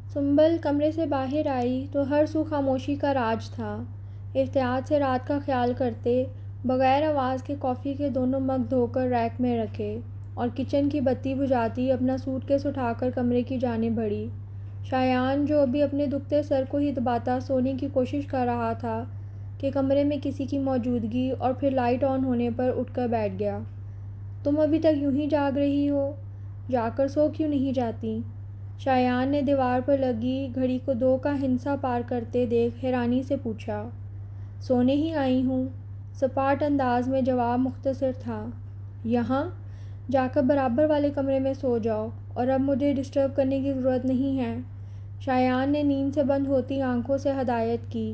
سنبل کمرے سے باہر آئی تو ہر سو خاموشی کا راج تھا۔ احتیاط سے رات کا خیال کرتے بغیر آواز کے کافی کے دونوں مگ دھو کر ریک میں رکھے اور کچن کی بتی بجھاتی اپنا سوٹ کیس اٹھا کر کمرے کی جانب بڑھی۔ شایان جو ابھی اپنے دکھتے سر کو ہی دباتا سونے کی کوشش کر رہا تھا کہ کمرے میں کسی کی موجودگی اور پھر لائٹ آن ہونے پر اٹھ کر بیٹھ گیا۔ تم ابھی تک یوں ہی جاگ رہی ہو؟ جا کر سو کیوں نہیں جاتی؟ شایان نے دیوار پر لگی گھڑی کو 2 کا ہندسہ پار کرتے دیکھ حیرانی سے پوچھا۔ سونے ہی آئی ہوں، سپاٹ انداز میں جواب مختصر تھا۔ یہاں جا کر برابر والے کمرے میں سو جاؤ اور اب مجھے ڈسٹرب کرنے کی ضرورت نہیں ہے، شایان نے نیند سے بند ہوتی آنکھوں سے ہدایت کی،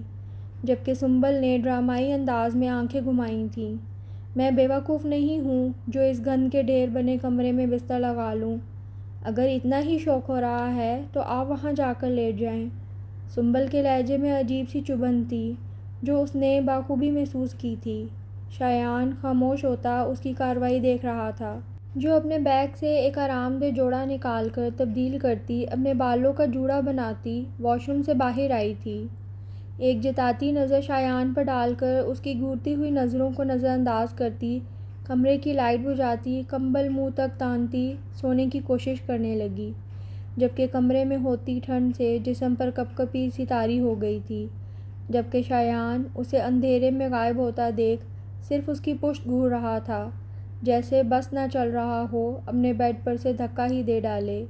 جبکہ سنبل نے ڈرامائی انداز میں آنکھیں گھمائی تھیں۔ میں بے وقوف نہیں ہوں جو اس گند کے ڈھیر بنے کمرے میں بستر لگا لوں۔ اگر اتنا ہی شوق ہو رہا ہے تو آپ وہاں جا کر لیٹ جائیں۔ سنبل کے لہجے میں عجیب سی چبھن تھی جو اس نے بخوبی محسوس کی تھی۔ شایان خاموش ہوتا اس کی کارروائی دیکھ رہا تھا۔ جو اپنے بیگ سے ایک آرام دہ جوڑا نکال کر تبدیل کرتی اپنے بالوں کا جوڑا بناتی واش روم سے باہر آئی تھی۔ ایک جتاتی نظر شایان پر ڈال کر اس کی گھورتی ہوئی نظروں کو نظر انداز کرتی کمرے کی لائٹ بجھاتی کمبل منہ تک تانتی سونے کی کوشش کرنے لگی، جبکہ کمرے میں ہوتی ٹھنڈ سے جسم پر کپ کپی سی طاری ہو گئی تھی، جبکہ شایان اسے اندھیرے میں غائب ہوتا دیکھ صرف اس کی پشت گھور رہا تھا، جیسے بس نہ چل رہا ہو اپنے بیڈ پر سے دھکا ہی دے ڈالے۔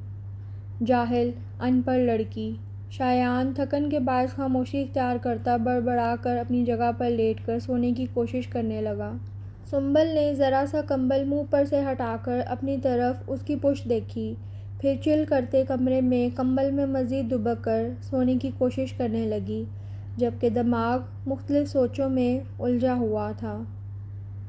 جاہل، ان پڑھ لڑکی، شایان تھکن کے باعث خاموشی اختیار کرتا بڑبڑا کر اپنی جگہ پر لیٹ کر سونے کی کوشش کرنے لگا۔ سنبل نے ذرا سا کمبل منہ پر سے ہٹا کر اپنی طرف اس کی پشت دیکھی، پھر چل کرتے کمرے میں کمبل میں مزید دبک کر سونے کی کوشش کرنے لگی، جبکہ دماغ مختلف سوچوں میں الجھا ہوا تھا۔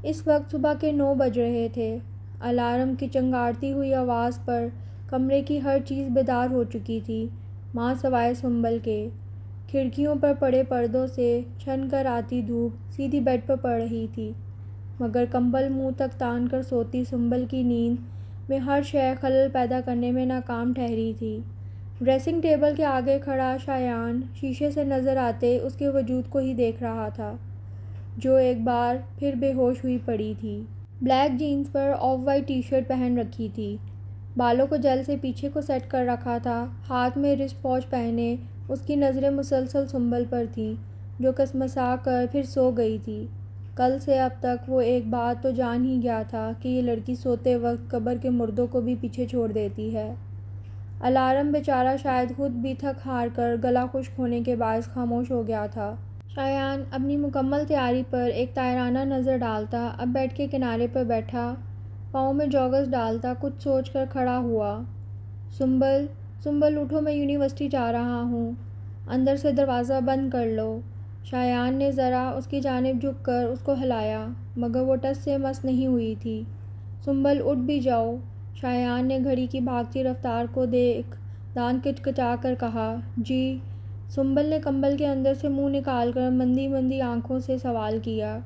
اس وقت صبح کے 9 بج رہے تھے۔ الارم کی چنگاڑتی ہوئی آواز پر کمرے کی ہر چیز بیدار ہو چکی تھی ماں سوائے سنبل کے۔ کھڑکیوں پر پڑے پردوں سے چھن کر آتی دھوپ سیدھی بیڈ پر پڑ رہی تھی، مگر کمبل منہ تک تان کر سوتی سنبل کی نیند میں ہر شے خلل پیدا کرنے میں ناکام ٹھہری تھی۔ ڈریسنگ ٹیبل کے آگے کھڑا شایان شیشے سے نظر آتے اس کے وجود کو ہی دیکھ رہا تھا، جو ایک بار پھر بے ہوش ہوئی پڑی تھی۔ بلیک جینز پر آف وائٹ ٹی شرٹ پہن رکھی تھی، بالوں کو جیل سے پیچھے کو سیٹ کر رکھا تھا، ہاتھ میں رسٹ واچ پہنے اس کی نظریں مسلسل سنبل پر تھیں جو کسمسا کر پھر سو گئی تھی۔ کل سے اب تک وہ ایک بات تو جان ہی گیا تھا کہ یہ لڑکی سوتے وقت قبر کے مردوں کو بھی پیچھے چھوڑ دیتی ہے۔ الارم بیچارہ شاید خود بھی تھک ہار کر گلا خشک ہونے کے باعث خاموش ہو گیا تھا۔ شایان اپنی مکمل تیاری پر ایک طائرانہ نظر ڈالتا اب بیڈ کے کنارے پر بیٹھا پاؤں میں جوگرز ڈالتا کچھ سوچ کر کھڑا ہوا۔ سنبل، سنبل اٹھو، میں یونیورسٹی جا رہا ہوں، اندر سے دروازہ بند کر لو۔ شایان نے ذرا اس کی جانب جھک کر اس کو ہلایا، مگر وہ ٹس سے مس نہیں ہوئی تھی۔ سنبل اٹھ بھی جاؤ، شایان نے گھڑی کی بھاگتی رفتار کو دیکھ دانت کچکچا کر کہا۔ جی؟ سنبل نے کمبل کے اندر سے منہ نکال کر مندی مندی آنکھوں سے سوال کیا۔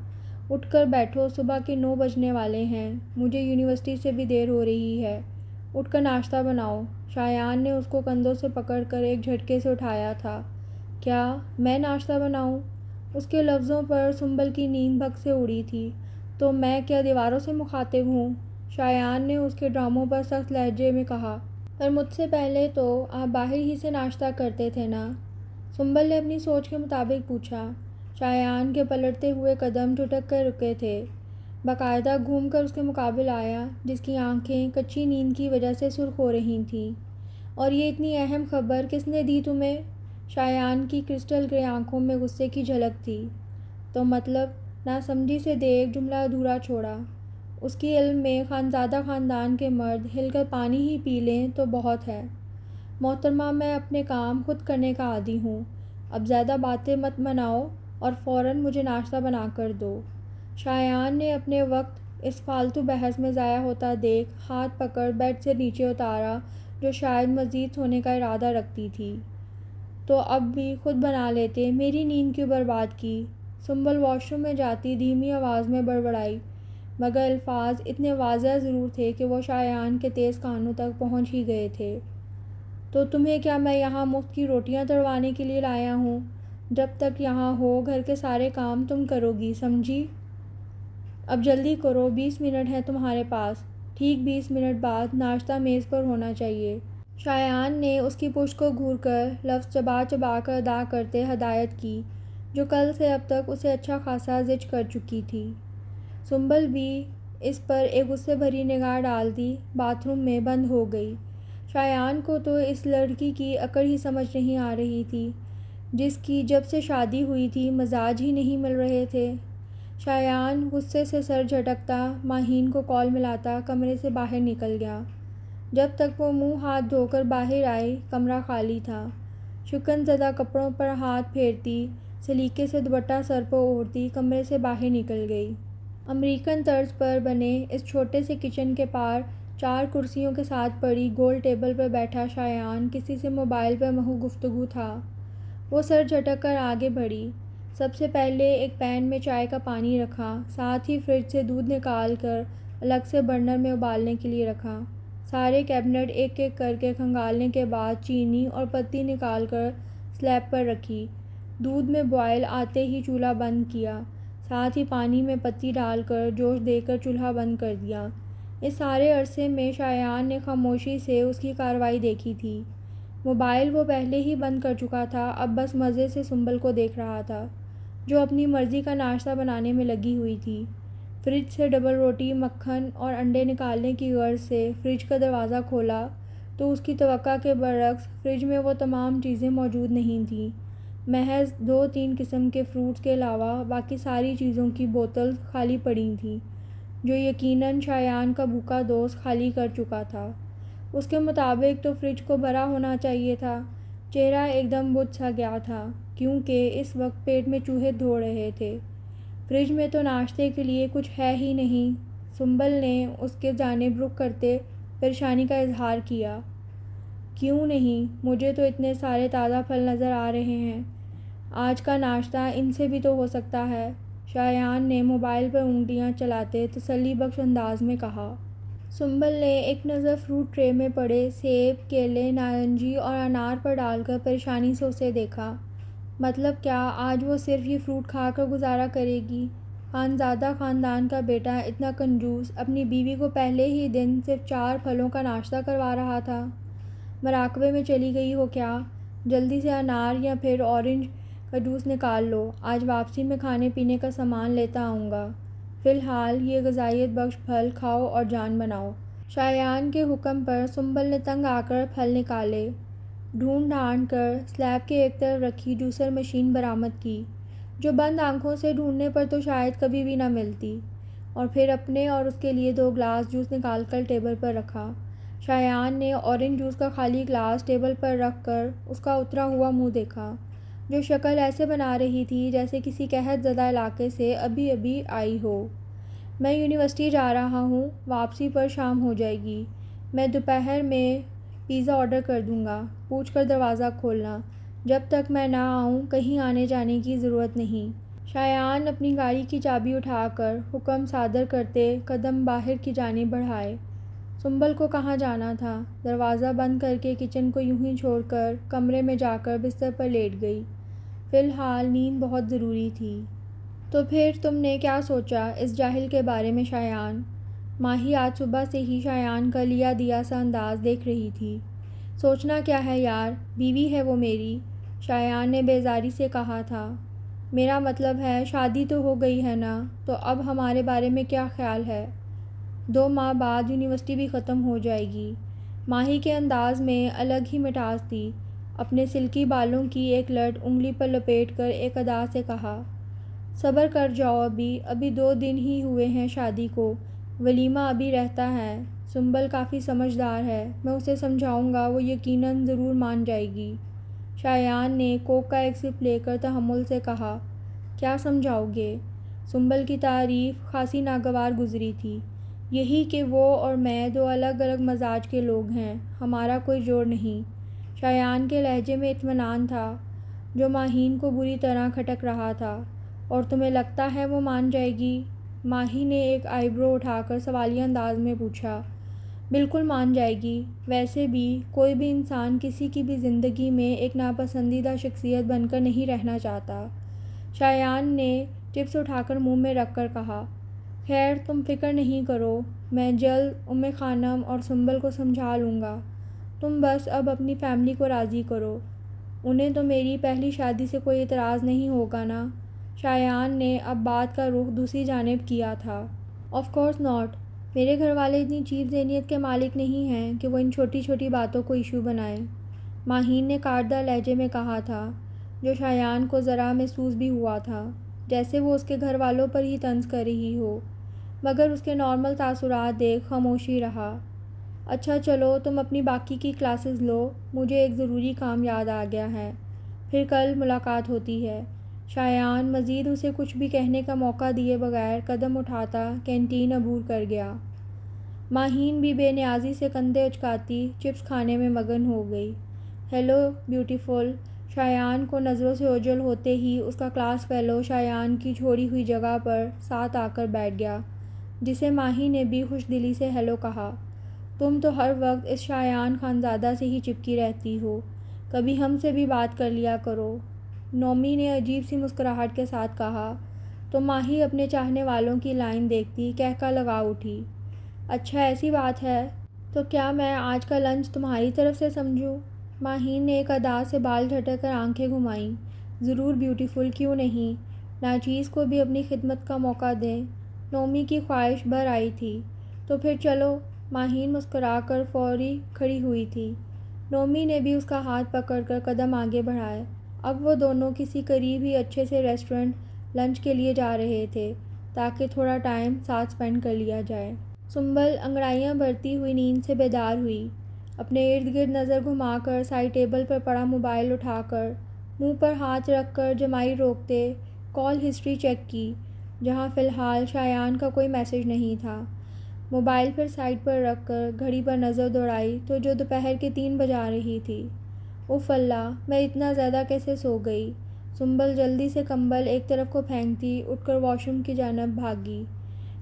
اٹھ کر بیٹھو، صبح کے 9 بجنے والے ہیں، مجھے یونیورسٹی سے بھی دیر ہو رہی ہے، اٹھ کر ناشتہ بناؤ۔ شایان نے اس کو کندھوں سے پکڑ کر ایک جھٹکے سے اٹھایا تھا۔ کیا میں ناشتہ بناؤں؟ اس کے لفظوں پر سنبل کی نیند بھگ سے اڑی تھی۔ تو میں کیا دیواروں سے مخاطب ہوں؟ شایان نے اس کے ڈراموں پر سخت لہجے میں کہا۔ پر مجھ سے پہلے تو آپ باہر ہی سے ناشتہ کرتے تھے نا؟ سنبل نے اپنی سوچ کے مطابق پوچھا۔ شایان کے پلٹتے ہوئے قدم ٹھٹک کر رکے تھے، باقاعدہ گھوم کر اس کے مقابل آیا، جس کی آنکھیں کچی نیند کی وجہ سے سرخ ہو رہی تھیں۔ اور یہ اتنی اہم خبر کس نے دی تمہیں؟ شایان کی کرسٹل گرے آنکھوں میں غصے کی جھلک تھی۔ تو مطلب؟ ناسمجھی سے دیکھ جملہ ادھورا چھوڑا۔ اس کی علم میں خانزادہ خاندان کے مرد ہل کر پانی ہی پی لیں تو بہت ہے۔ محترمہ، میں اپنے کام خود کرنے کا عادی ہوں، اب زیادہ باتیں مت بناؤ اور فوراً مجھے ناشتہ بنا کر دو۔ شایان نے اپنے وقت اس فالتو بحث میں ضائع ہوتا دیکھ ہاتھ پکڑ بیڈ سے نیچے اتارا جو شاید مزید سونے کا ارادہ رکھتی تھی۔ تو اب بھی خود بنا لیتے، میری نیند کیوں برباد کی؟ سنبل واش روم میں جاتی دھیمی آواز میں بڑبڑائی، مگر الفاظ اتنے واضح ضرور تھے کہ وہ شایان کے تیز کانوں تک پہنچ ہی گئے تھے۔ تو تمہیں کیا میں یہاں مفت کی روٹیاں تڑوانے کے لیے لایا ہوں؟ جب تک یہاں ہو گھر کے سارے کام تم کرو گی، سمجھی؟ اب جلدی کرو، 20 منٹ ہیں تمہارے پاس۔ ٹھیک 20 منٹ بعد ناشتہ میز پر ہونا چاہیے۔ شایان نے اس کی پشت کو گھور کر لفظ چبا چبا کر ادا کرتے ہدایت کی، جو کل سے اب تک اسے اچھا خاصا زج کر چکی تھی۔ سنبل بھی اس پر ایک غصے بھری نگاہ ڈالتی باتھ روم میں بند ہو گئی۔ شایان کو تو اس لڑکی کی اکڑ ہی سمجھ نہیں آ رہی تھی، جس کی جب سے شادی ہوئی تھی مزاج ہی نہیں مل رہے تھے۔ شایان غصے سے سر جھٹکتا ماہین کو کال ملاتا کمرے سے باہر نکل گیا۔ جب تک وہ منہ ہاتھ دھو کر باہر آئی کمرہ خالی تھا۔ شکن زدہ کپڑوں پر ہاتھ پھیرتی، سلیقے سے دوپٹہ سر پر اوڑھتی کمرے سے باہر نکل گئی۔ امریکن طرز پر بنے اس چھوٹے سے کچن کے پار 4 کرسیوں کے ساتھ پڑی گول ٹیبل پر بیٹھا شایان کسی سے موبائل پر محو گفتگو تھا۔ وہ سر جھٹک کر آگے بڑھی۔ سب سے پہلے ایک پین میں چائے کا پانی رکھا، ساتھ ہی فریج سے دودھ نکال کر الگ سے برنر میں ابالنے کے لیے رکھا۔ سارے کیبنٹ ایک ایک کر کے کھنگالنے کے بعد چینی اور پتی نکال کر سلیب پر رکھی۔ دودھ میں بوائل آتے ہی چولہا بند کیا، ساتھ ہی پانی میں پتی ڈال کر جوش دے کر چولہا بند کر دیا۔ اس سارے عرصے میں شایان نے خاموشی سے اس کی کارروائی دیکھی تھی۔ موبائل وہ پہلے ہی بند کر چکا تھا، اب بس مزے سے سنبل کو دیکھ رہا تھا، جو اپنی مرضی کا ناشتہ بنانے میں لگی ہوئی تھی۔ فریج سے ڈبل روٹی، مکھن اور انڈے نکالنے کی غرض سے فریج کا دروازہ کھولا تو اس کی توقع کے برعکس فریج میں وہ تمام چیزیں موجود نہیں تھیں۔ محض 2-3 قسم کے فروٹس کے علاوہ باقی ساری چیزوں کی بوتل خالی پڑی تھیں، جو یقیناً شایان کا بھوکا دوست خالی کر چکا تھا۔ اس کے مطابق تو فریج کو بھرا ہونا چاہیے تھا۔ چہرہ ایک دم بجھ سا گیا تھا، کیونکہ اس وقت پیٹ میں چوہے دوڑ رہے تھے۔ فریج میں تو ناشتے کے لیے کچھ ہے ہی نہیں۔ سنبل نے اس کے جانب رخ کرتے پریشانی کا اظہار کیا۔ کیوں نہیں؟ مجھے تو اتنے سارے تازہ پھل نظر آ رہے ہیں۔ آج کا ناشتہ ان سے بھی تو ہو سکتا ہے، شایان نے موبائل پر انگلیاں چلاتے تسلی بخش انداز میں کہا۔ سنبل نے ایک نظر فروٹ ٹرے میں پڑے سیب، کیلے، نارنجی اور انار پر ڈال کر پریشانی سے اسے دیکھا۔ مطلب کیا آج وہ صرف یہ فروٹ کھا کر گزارا کرے گی؟ خانزادہ خاندان کا بیٹا اتنا کنجوس اپنی بیوی کو پہلے ہی دن صرف 4 پھلوں کا ناشتہ کروا رہا تھا۔ مراقبے میں چلی گئی ہو کیا؟ جلدی سے انار یا پھر اورنج کا جوس نکال لو، آج واپسی میں کھانے پینے کا سامان لیتا آؤں گا۔ فی الحال یہ غذائیت بخش پھل کھاؤ اور جان بناؤ۔ شایان کے حکم پر سنبل نے تنگ آ کر پھل نکالے۔ ڈھونڈ ڈھانڈ کر سلیب کے ایک طرف رکھی جوسر مشین برآمد کی، جو بند آنکھوں سے ڈھونڈنے پر تو شاید کبھی بھی نہ ملتی، اور پھر اپنے اور اس کے لیے 2 گلاس جوس نکال کر ٹیبل پر رکھا۔ شایان نے اورنج جوس کا خالی گلاس ٹیبل پر رکھ کر اس کا اترا ہوا منہ دیکھا، جو شکل ایسے بنا رہی تھی جیسے کسی قحط زدہ علاقے سے ابھی ابھی آئی ہو۔ میں یونیورسٹی جا رہا ہوں، واپسی پر شام ہو جائے گی۔ میں دوپہر میں پیزا آرڈر کر دوں گا، پوچھ کر دروازہ کھولنا۔ جب تک میں نہ آؤں کہیں آنے جانے کی ضرورت نہیں۔ شایان اپنی گاڑی کی چابی اٹھا کر حکم صادر کرتے قدم باہر کی جانب بڑھائے۔ سنبل کو کہاں جانا تھا؟ دروازہ بند کر کے کچن کو یوں ہی چھوڑ کر کمرے میں جا کر بستر پر لیٹ گئی۔ فی الحال نیند بہت ضروری تھی۔ تو پھر تم نے کیا سوچا اس جاہل کے بارے میں شایان؟ ماہی آج صبح سے ہی شایان کا لیا دیا سا انداز دیکھ رہی تھی۔ سوچنا کیا ہے یار، بیوی ہے وہ میری، شایان نے بیزاری سے کہا تھا۔ میرا مطلب ہے شادی تو ہو گئی ہے نا، تو اب ہمارے بارے میں کیا خیال ہے؟ 2 ماہ بعد یونیورسٹی بھی ختم ہو جائے گی۔ ماہی کے انداز میں الگ ہی مٹاس تھی۔ اپنے سلکی بالوں کی ایک لٹ انگلی پر لپیٹ کر ایک ادا سے کہا، صبر کر جاؤ، ابھی 2 دن ہی ہوئے ہیں شادی کو، ولیمہ ابھی رہتا ہے۔ سنبل کافی سمجھدار ہے، میں اسے سمجھاؤں گا، وہ یقیناً ضرور مان جائے گی۔ شایان نے کوک کا ایک سپ لے کر تحمل سے کہا، کیا سمجھاؤ گے؟ سنبل کی تعریف خاصی ناگوار گزری تھی۔ یہی کہ وہ اور میں 2 الگ الگ مزاج کے لوگ ہیں، ہمارا کوئی جوڑ نہیں۔ شایان کے لہجے میں اطمینان تھا، جو ماہین کو بری طرح کھٹک رہا تھا۔ اور تمہیں لگتا ہے وہ مان جائے گی؟ ماہی نے ایک آئی برو اٹھا کر سوالیہ انداز میں پوچھا۔ بالکل مان جائے گی۔ ویسے بھی کوئی بھی انسان کسی کی بھی زندگی میں ایک ناپسندیدہ شخصیت بن کر نہیں رہنا چاہتا۔ شایان نے چپس اٹھا کر منہ میں رکھ کر کہا، خیر تم فکر نہیں کرو، میں جلد خانم اور سنبل کو سمجھا لوں گا۔ تم بس اب اپنی فیملی کو راضی کرو، انہیں تو میری پہلی شادی سے کوئی اعتراض نہیں ہوگا نا؟ شایان نے اب بات کا رخ دوسری جانب کیا تھا۔ آف کورس ناٹ، میرے گھر والے اتنی چیپ ذہنیت کے مالک نہیں ہیں کہ وہ ان چھوٹی چھوٹی باتوں کو ایشو بنائیں، ماہین نے کاٹدار لہجے میں کہا تھا، جو شایان کو ذرا محسوس بھی ہوا تھا جیسے وہ اس کے گھر والوں پر ہی طنز کر رہی ہو، مگر اس کے نارمل تاثرات دیکھ خاموشی رہا۔ اچھا چلو تم اپنی باقی کی کلاسز لو، مجھے ایک ضروری کام یاد آ گیا ہے، پھر کل ملاقات ہوتی ہے۔ شایان مزید اسے کچھ بھی کہنے کا موقع دیے بغیر قدم اٹھاتا کینٹین عبور کر گیا۔ ماہین بھی بے نیازی سے کندھے اچکاتی چپس کھانے میں مگن ہو گئی۔ ہیلو بیوٹیفل، شایان کو نظروں سے اوجھل ہوتے ہی اس کا کلاس فیلو شایان کی چھوڑی ہوئی جگہ پر ساتھ آ کر بیٹھ گیا، جسے ماہی نے بھی خوش دلی سے ہیلو کہا۔ تم تو ہر وقت اس شایان خانزادہ سے ہی چپکی رہتی ہو، کبھی ہم سے بھی بات کر لیا کرو، نومی نے عجیب سی مسکراہٹ کے ساتھ کہا، تو ماہی اپنے چاہنے والوں کی لائن دیکھتی کہکا لگا اٹھی۔ اچھا ایسی بات ہے، تو کیا میں آج کا لنچ تمہاری طرف سے سمجھوں؟ ماہین نے ایک ادا سے بال جھٹک کر آنکھیں گھمائیں۔ ضرور بیوٹیفل، کیوں نہیں، ناچیز کو بھی اپنی خدمت کا موقع دیں، نومی کی خواہش بھر آئی تھی۔ تو پھر چلو، ماہین مسکرا کر فوری کھڑی ہوئی تھی۔ نومی نے بھی اس کا ہاتھ پکڑ کر قدم آگے بڑھائے۔ اب وہ دونوں کسی قریب ہی اچھے سے ریسٹورنٹ لنچ کے لیے جا رہے تھے تاکہ تھوڑا ٹائم ساتھ سپینڈ کر لیا جائے۔ سنبل انگڑائیاں بھرتی ہوئی نیند سے بیدار ہوئی، اپنے ارد گرد نظر گھما کر سائڈ ٹیبل پر پڑا موبائل اٹھا کر منہ پر ہاتھ رکھ کر جمائی روکتے کال ہسٹری چیک کی، جہاں فی الحال شایان کا کوئی میسج نہیں تھا۔ موبائل پھر سائڈ پر رکھ کر گھڑی پر نظر دوڑائی تو جو دوپہر کے 3 بجا رہی تھی۔ اف اللہ، میں اتنا زیادہ کیسے سو گئی؟ سنبل جلدی سے کمبل ایک طرف کو پھینکتی اٹھ کر واش روم کی جانب بھاگی،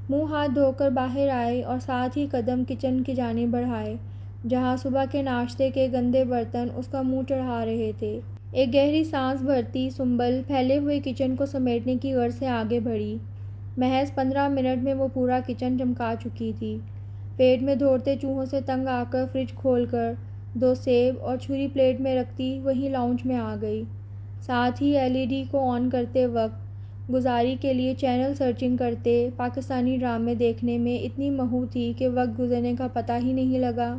منہ ہاتھ دھو کر باہر آئے اور ساتھ ہی قدم کچن کی جانب بڑھائے، جہاں صبح کے ناشتے کے گندے برتن اس کا منہ چڑھا رہے تھے۔ ایک گہری سانس بھرتی سنبل پھیلے ہوئے کچن کو سمیٹنے کی غرض سے آگے بڑھی۔ محض 15 منٹ میں وہ پورا کچن چمکا چکی تھی۔ پیٹ میں دوڑتے چوہوں سے تنگ آ کر فریج کھول کر 2 سیب اور چھری پلیٹ میں رکھتی وہیں لاؤنج میں آ گئی۔ ساتھ ہی LED کو آن کرتے وقت گزاری کے لیے چینل سرچنگ کرتے پاکستانی ڈرامے دیکھنے میں اتنی مہو تھی کہ وقت گزرنے کا پتہ ہی نہیں لگا۔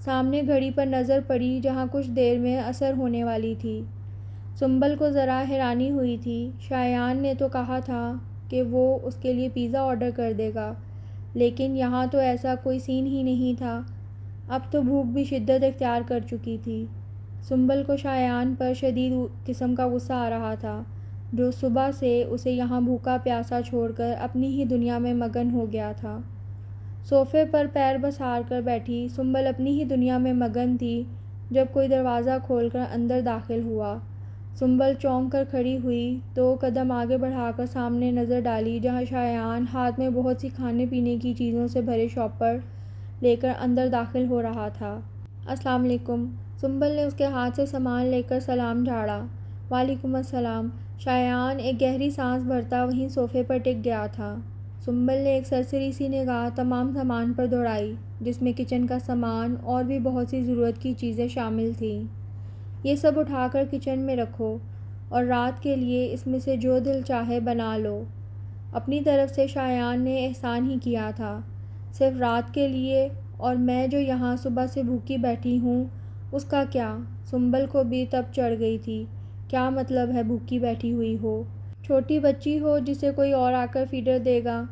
سامنے گھڑی پر نظر پڑی جہاں کچھ دیر میں عصر ہونے والی تھی۔ سنبل کو ذرا حیرانی ہوئی تھی، شایان نے تو کہا تھا کہ وہ اس کے لیے پیزا آرڈر کر دے گا، لیکن یہاں تو ایسا کوئی سین ہی نہیں تھا۔ اب تو بھوک بھی شدت اختیار کر چکی تھی۔ سنبل کو شایان پر شدید قسم کا غصہ آ رہا تھا، جو صبح سے اسے یہاں بھوکا پیاسا چھوڑ کر اپنی ہی دنیا میں مگن ہو گیا تھا۔ صوفے پر پیر پسار کر بیٹھی سنبل اپنی ہی دنیا میں مگن تھی جب کوئی دروازہ کھول کر اندر داخل ہوا۔ سنبل چونک کر کھڑی ہوئی، 2 قدم آگے بڑھا کر سامنے نظر ڈالی جہاں شایان ہاتھ میں بہت سی کھانے پینے کی چیزوں سے بھرے شاپر لے کر اندر داخل ہو رہا تھا۔ السلام علیکم، سنبل نے اس کے ہاتھ سے سامان لے کر سلام جھاڑا۔ وعلیکم السلام۔ شایان ایک گہری سانس بھرتا وہیں صوفے پر ٹک گیا تھا۔ سنبل نے ایک سرسری سی نگاہ تمام سامان پر دوڑائی، جس میں کچن کا سامان اور بھی بہت سی ضرورت کی چیزیں شامل تھیں۔ یہ سب اٹھا کر کچن میں رکھو اور رات کے لیے اس میں سے جو دل چاہے بنا لو۔ اپنی طرف سے شایان نے احسان ہی کیا تھا، صرف رات کے لیے، اور میں جو یہاں صبح سے بھوکی بیٹھی ہوں اس کا کیا؟ سنبل کو بھی تب چڑھ گئی تھی، کیا مطلب ہے بھوکی بیٹھی ہوئی ہو؟ چھوٹی بچی ہو جسے کوئی اور آ کر فیڈر دے گا،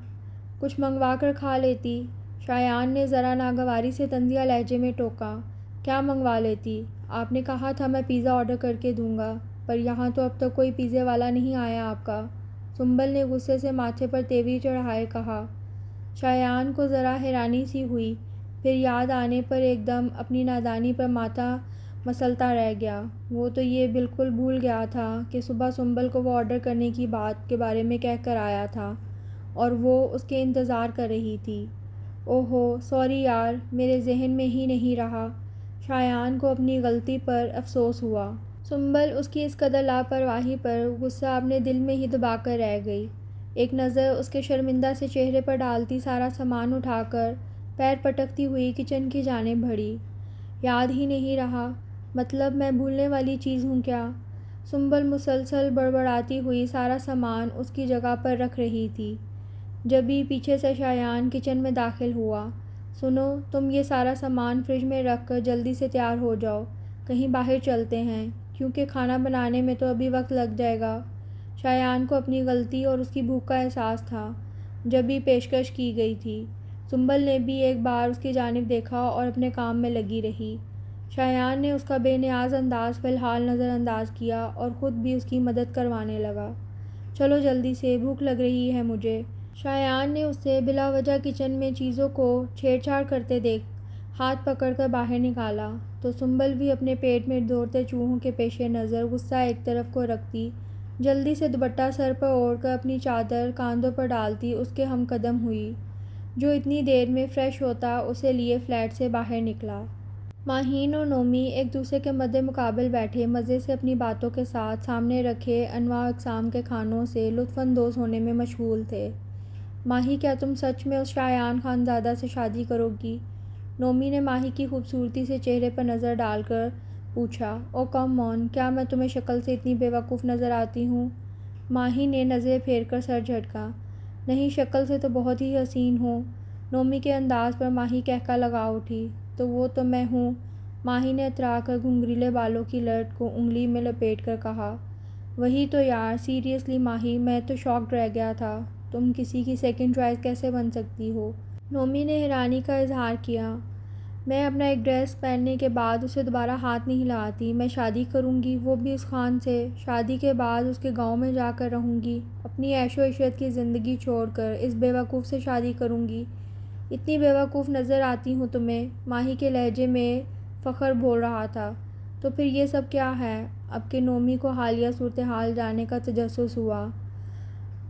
کچھ منگوا کر کھا لیتی۔ شایان نے ذرا ناگواری سے طنزیہ لہجے میں ٹوکا، کیا منگوا لیتی؟ آپ نے کہا تھا میں پیزا آرڈر کر کے دوں گا، پر یہاں تو اب تک کوئی پیزے والا نہیں آیا آپ کا۔ سنبل نے غصے سے ماتھے پر تیوری چڑھائے کہا۔ شایان کو ذرا حیرانی سی ہوئی، پھر یاد آنے پر ایک دم اپنی نادانی پر ماتھا مسلتا رہ گیا۔ وہ تو یہ بالکل بھول گیا تھا کہ صبح سنبل کو وہ آرڈر کرنے کی بات کے بارے میں کہہ کر آیا تھا اور وہ اس کے انتظار کر رہی تھی۔ اوہو سوری یار، میرے ذہن میں ہی نہیں رہا۔ شایان کو اپنی غلطی پر افسوس ہوا۔ سنبل اس کی اس قدر لاپرواہی پر غصہ اپنے دل میں ہی دبا کر رہ گئی۔ ایک نظر اس کے شرمندہ سے چہرے پر ڈالتی سارا سامان اٹھا کر پیر پٹکتی ہوئی کچن کی جانب بڑھی۔ یاد ہی نہیں رہا؟ مطلب میں بھولنے والی چیز ہوں کیا؟ سنبل مسلسل بڑبڑاتی ہوئی سارا سامان اس کی جگہ پر رکھ رہی تھی، جبھی پیچھے سے شایان کچن میں داخل ہوا۔ سنو، تم یہ سارا سامان فریج میں رکھ کر جلدی سے تیار ہو جاؤ، کہیں باہر چلتے ہیں، کیونکہ کھانا بنانے میں تو ابھی وقت لگ جائے گا۔ شایان کو اپنی غلطی اور اس کی بھوک کا احساس تھا، جبھی پیشکش کی گئی تھی۔ سنبل نے بھی ایک بار اس کی جانب دیکھا اور اپنے کام میں لگی رہی۔ شایان نے اس کا بے نیاز انداز فی الحال نظر انداز کیا اور خود بھی اس کی مدد کروانے لگا۔ چلو جلدی سے، بھوک لگ رہی ہے مجھے۔ شایان نے اسے بلا وجہ کچن میں چیزوں کو چھیڑ چھاڑ کرتے دیکھ ہاتھ پکڑ کر باہر نکالا تو سنبل بھی اپنے پیٹ میں دوڑتے چوہوں کے پیش نظر غصہ ایک طرف کو رکھتی جلدی سے دوپٹہ سر پر اوڑھ کر اپنی چادر کاندھوں پر ڈالتی اس کے ہم قدم ہوئی، جو اتنی دیر میں فریش ہوتا اسے لیے فلیٹ سے باہر نکلا۔ ماہین اور نومی ایک دوسرے کے مد مقابل بیٹھے مزے سے اپنی باتوں کے ساتھ سامنے رکھے انواع اقسام کے کھانوں سے لطف اندوز ہونے میں مشغول تھے۔ ماہی، کیا تم سچ میں اس شایان خانزادہ سے شادی کرو گی؟ نومی نے ماہی کی خوبصورتی سے چہرے پر نظر ڈال کر پوچھا۔ او کم آن، کیا میں تمہیں شکل سے اتنی بے وقوف نظر آتی ہوں؟ ماہی نے نظریں پھیر کر سر جھٹکا۔ نہیں، شکل سے تو بہت ہی حسین ہو۔ نومی کے انداز پر ماہی کہکا لگا اٹھی۔ تو وہ تو میں ہوں، ماہی نے اترا کر گھنگریلے بالوں کی لٹ کو انگلی میں لپیٹ کر کہا۔ وہی تو یار، سیریسلی ماہی، میں تو شاکڈ رہ گیا تھا، تم کسی کی سیکنڈ چوائس کیسے بن سکتی ہو؟ نومی نے حیرانی کا اظہار کیا۔ میں اپنا ایک ڈریس پہننے کے بعد اسے دوبارہ ہاتھ نہیں لگاتی، میں شادی کروں گی، وہ بھی اس خان سے۔ شادی کے بعد اس کے گاؤں میں جا کر رہوں گی، اپنی عیش و عشرت کی زندگی چھوڑ کر اس بے وقوف سے شادی کروں گی۔ اتنی بے وقوف نظر آتی ہوں تمہیں؟ ماہی کے لہجے میں فخر بول رہا تھا۔ تو پھر یہ سب کیا ہے؟ اب کہ نومی کو حالیہ صورتحال جاننے کا تجسس ہوا۔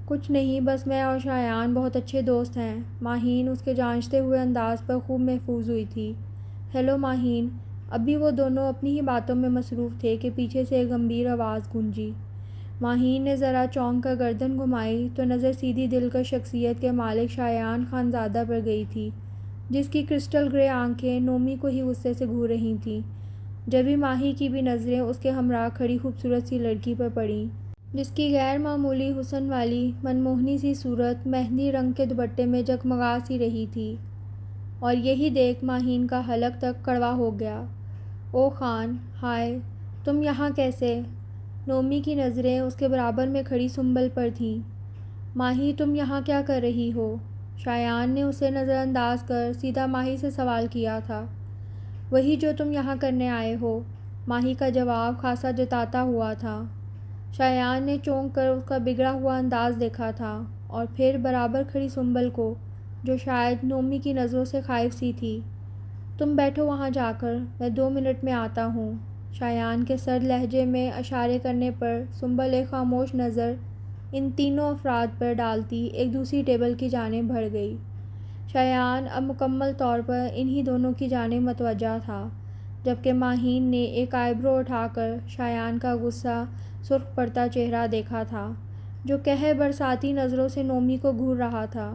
کچھ نہیں، بس میں اور شایان بہت اچھے دوست ہیں۔ ماہین اس کے جانچتے ہوئے انداز پر خوب محفوظ ہوئی تھی۔ ہیلو ماہین۔ ابھی وہ دونوں اپنی ہی باتوں میں مصروف تھے کہ پیچھے سے ایک گمبھیر آواز گونجی۔ ماہین نے ذرا چونک کر گردن گھمائی تو نظر سیدھی دلکش شخصیت کے مالک شایان خانزادہ پر گئی تھی، جس کی کرسٹل گرے آنکھیں نومی کو ہی غصے سے گھور رہی تھیں، جبھی ماہی کی بھی نظریں اس کے ہمراہ کھڑی خوبصورت سی لڑکی پر پڑیں، جس کی غیر معمولی حسن والی منموہنی سی صورت مہندی رنگ کے دوپٹے میں جگمگا سی رہی تھی۔ اور یہی دیکھ ماہین کا حلق تک کڑوا ہو گیا۔ او خان، ہائے، تم یہاں کیسے؟ نومی کی نظریں اس کے برابر میں کھڑی سنبل پر تھیں۔ ماہی، تم یہاں کیا کر رہی ہو؟ شایان نے اسے نظر انداز کر سیدھا ماہی سے سوال کیا تھا۔ وہی جو تم یہاں کرنے آئے ہو، ماہی کا جواب خاصا جتاتا ہوا تھا۔ شایان نے چونک کر اس کا بگڑا ہوا انداز دیکھا تھا اور پھر برابر کھڑی سنبل کو، جو شاید نومی کی نظروں سے خائف سی تھی۔ تم بیٹھو وہاں جا کر، میں 2 منٹ میں آتا ہوں۔ شایان کے سرد لہجے میں اشارے کرنے پر سنبل ایک خاموش نظر ان تینوں افراد پر ڈالتی ایک دوسری ٹیبل کی جانب بڑھ گئی۔ شایان اب مکمل طور پر انہی دونوں کی جانب متوجہ تھا، جبکہ ماہین نے ایک آئی برو اٹھا کر شایان کا غصہ سرخ پڑتا چہرہ دیکھا تھا، جو قہر برساتی نظروں سے نومی کو گھور رہا تھا۔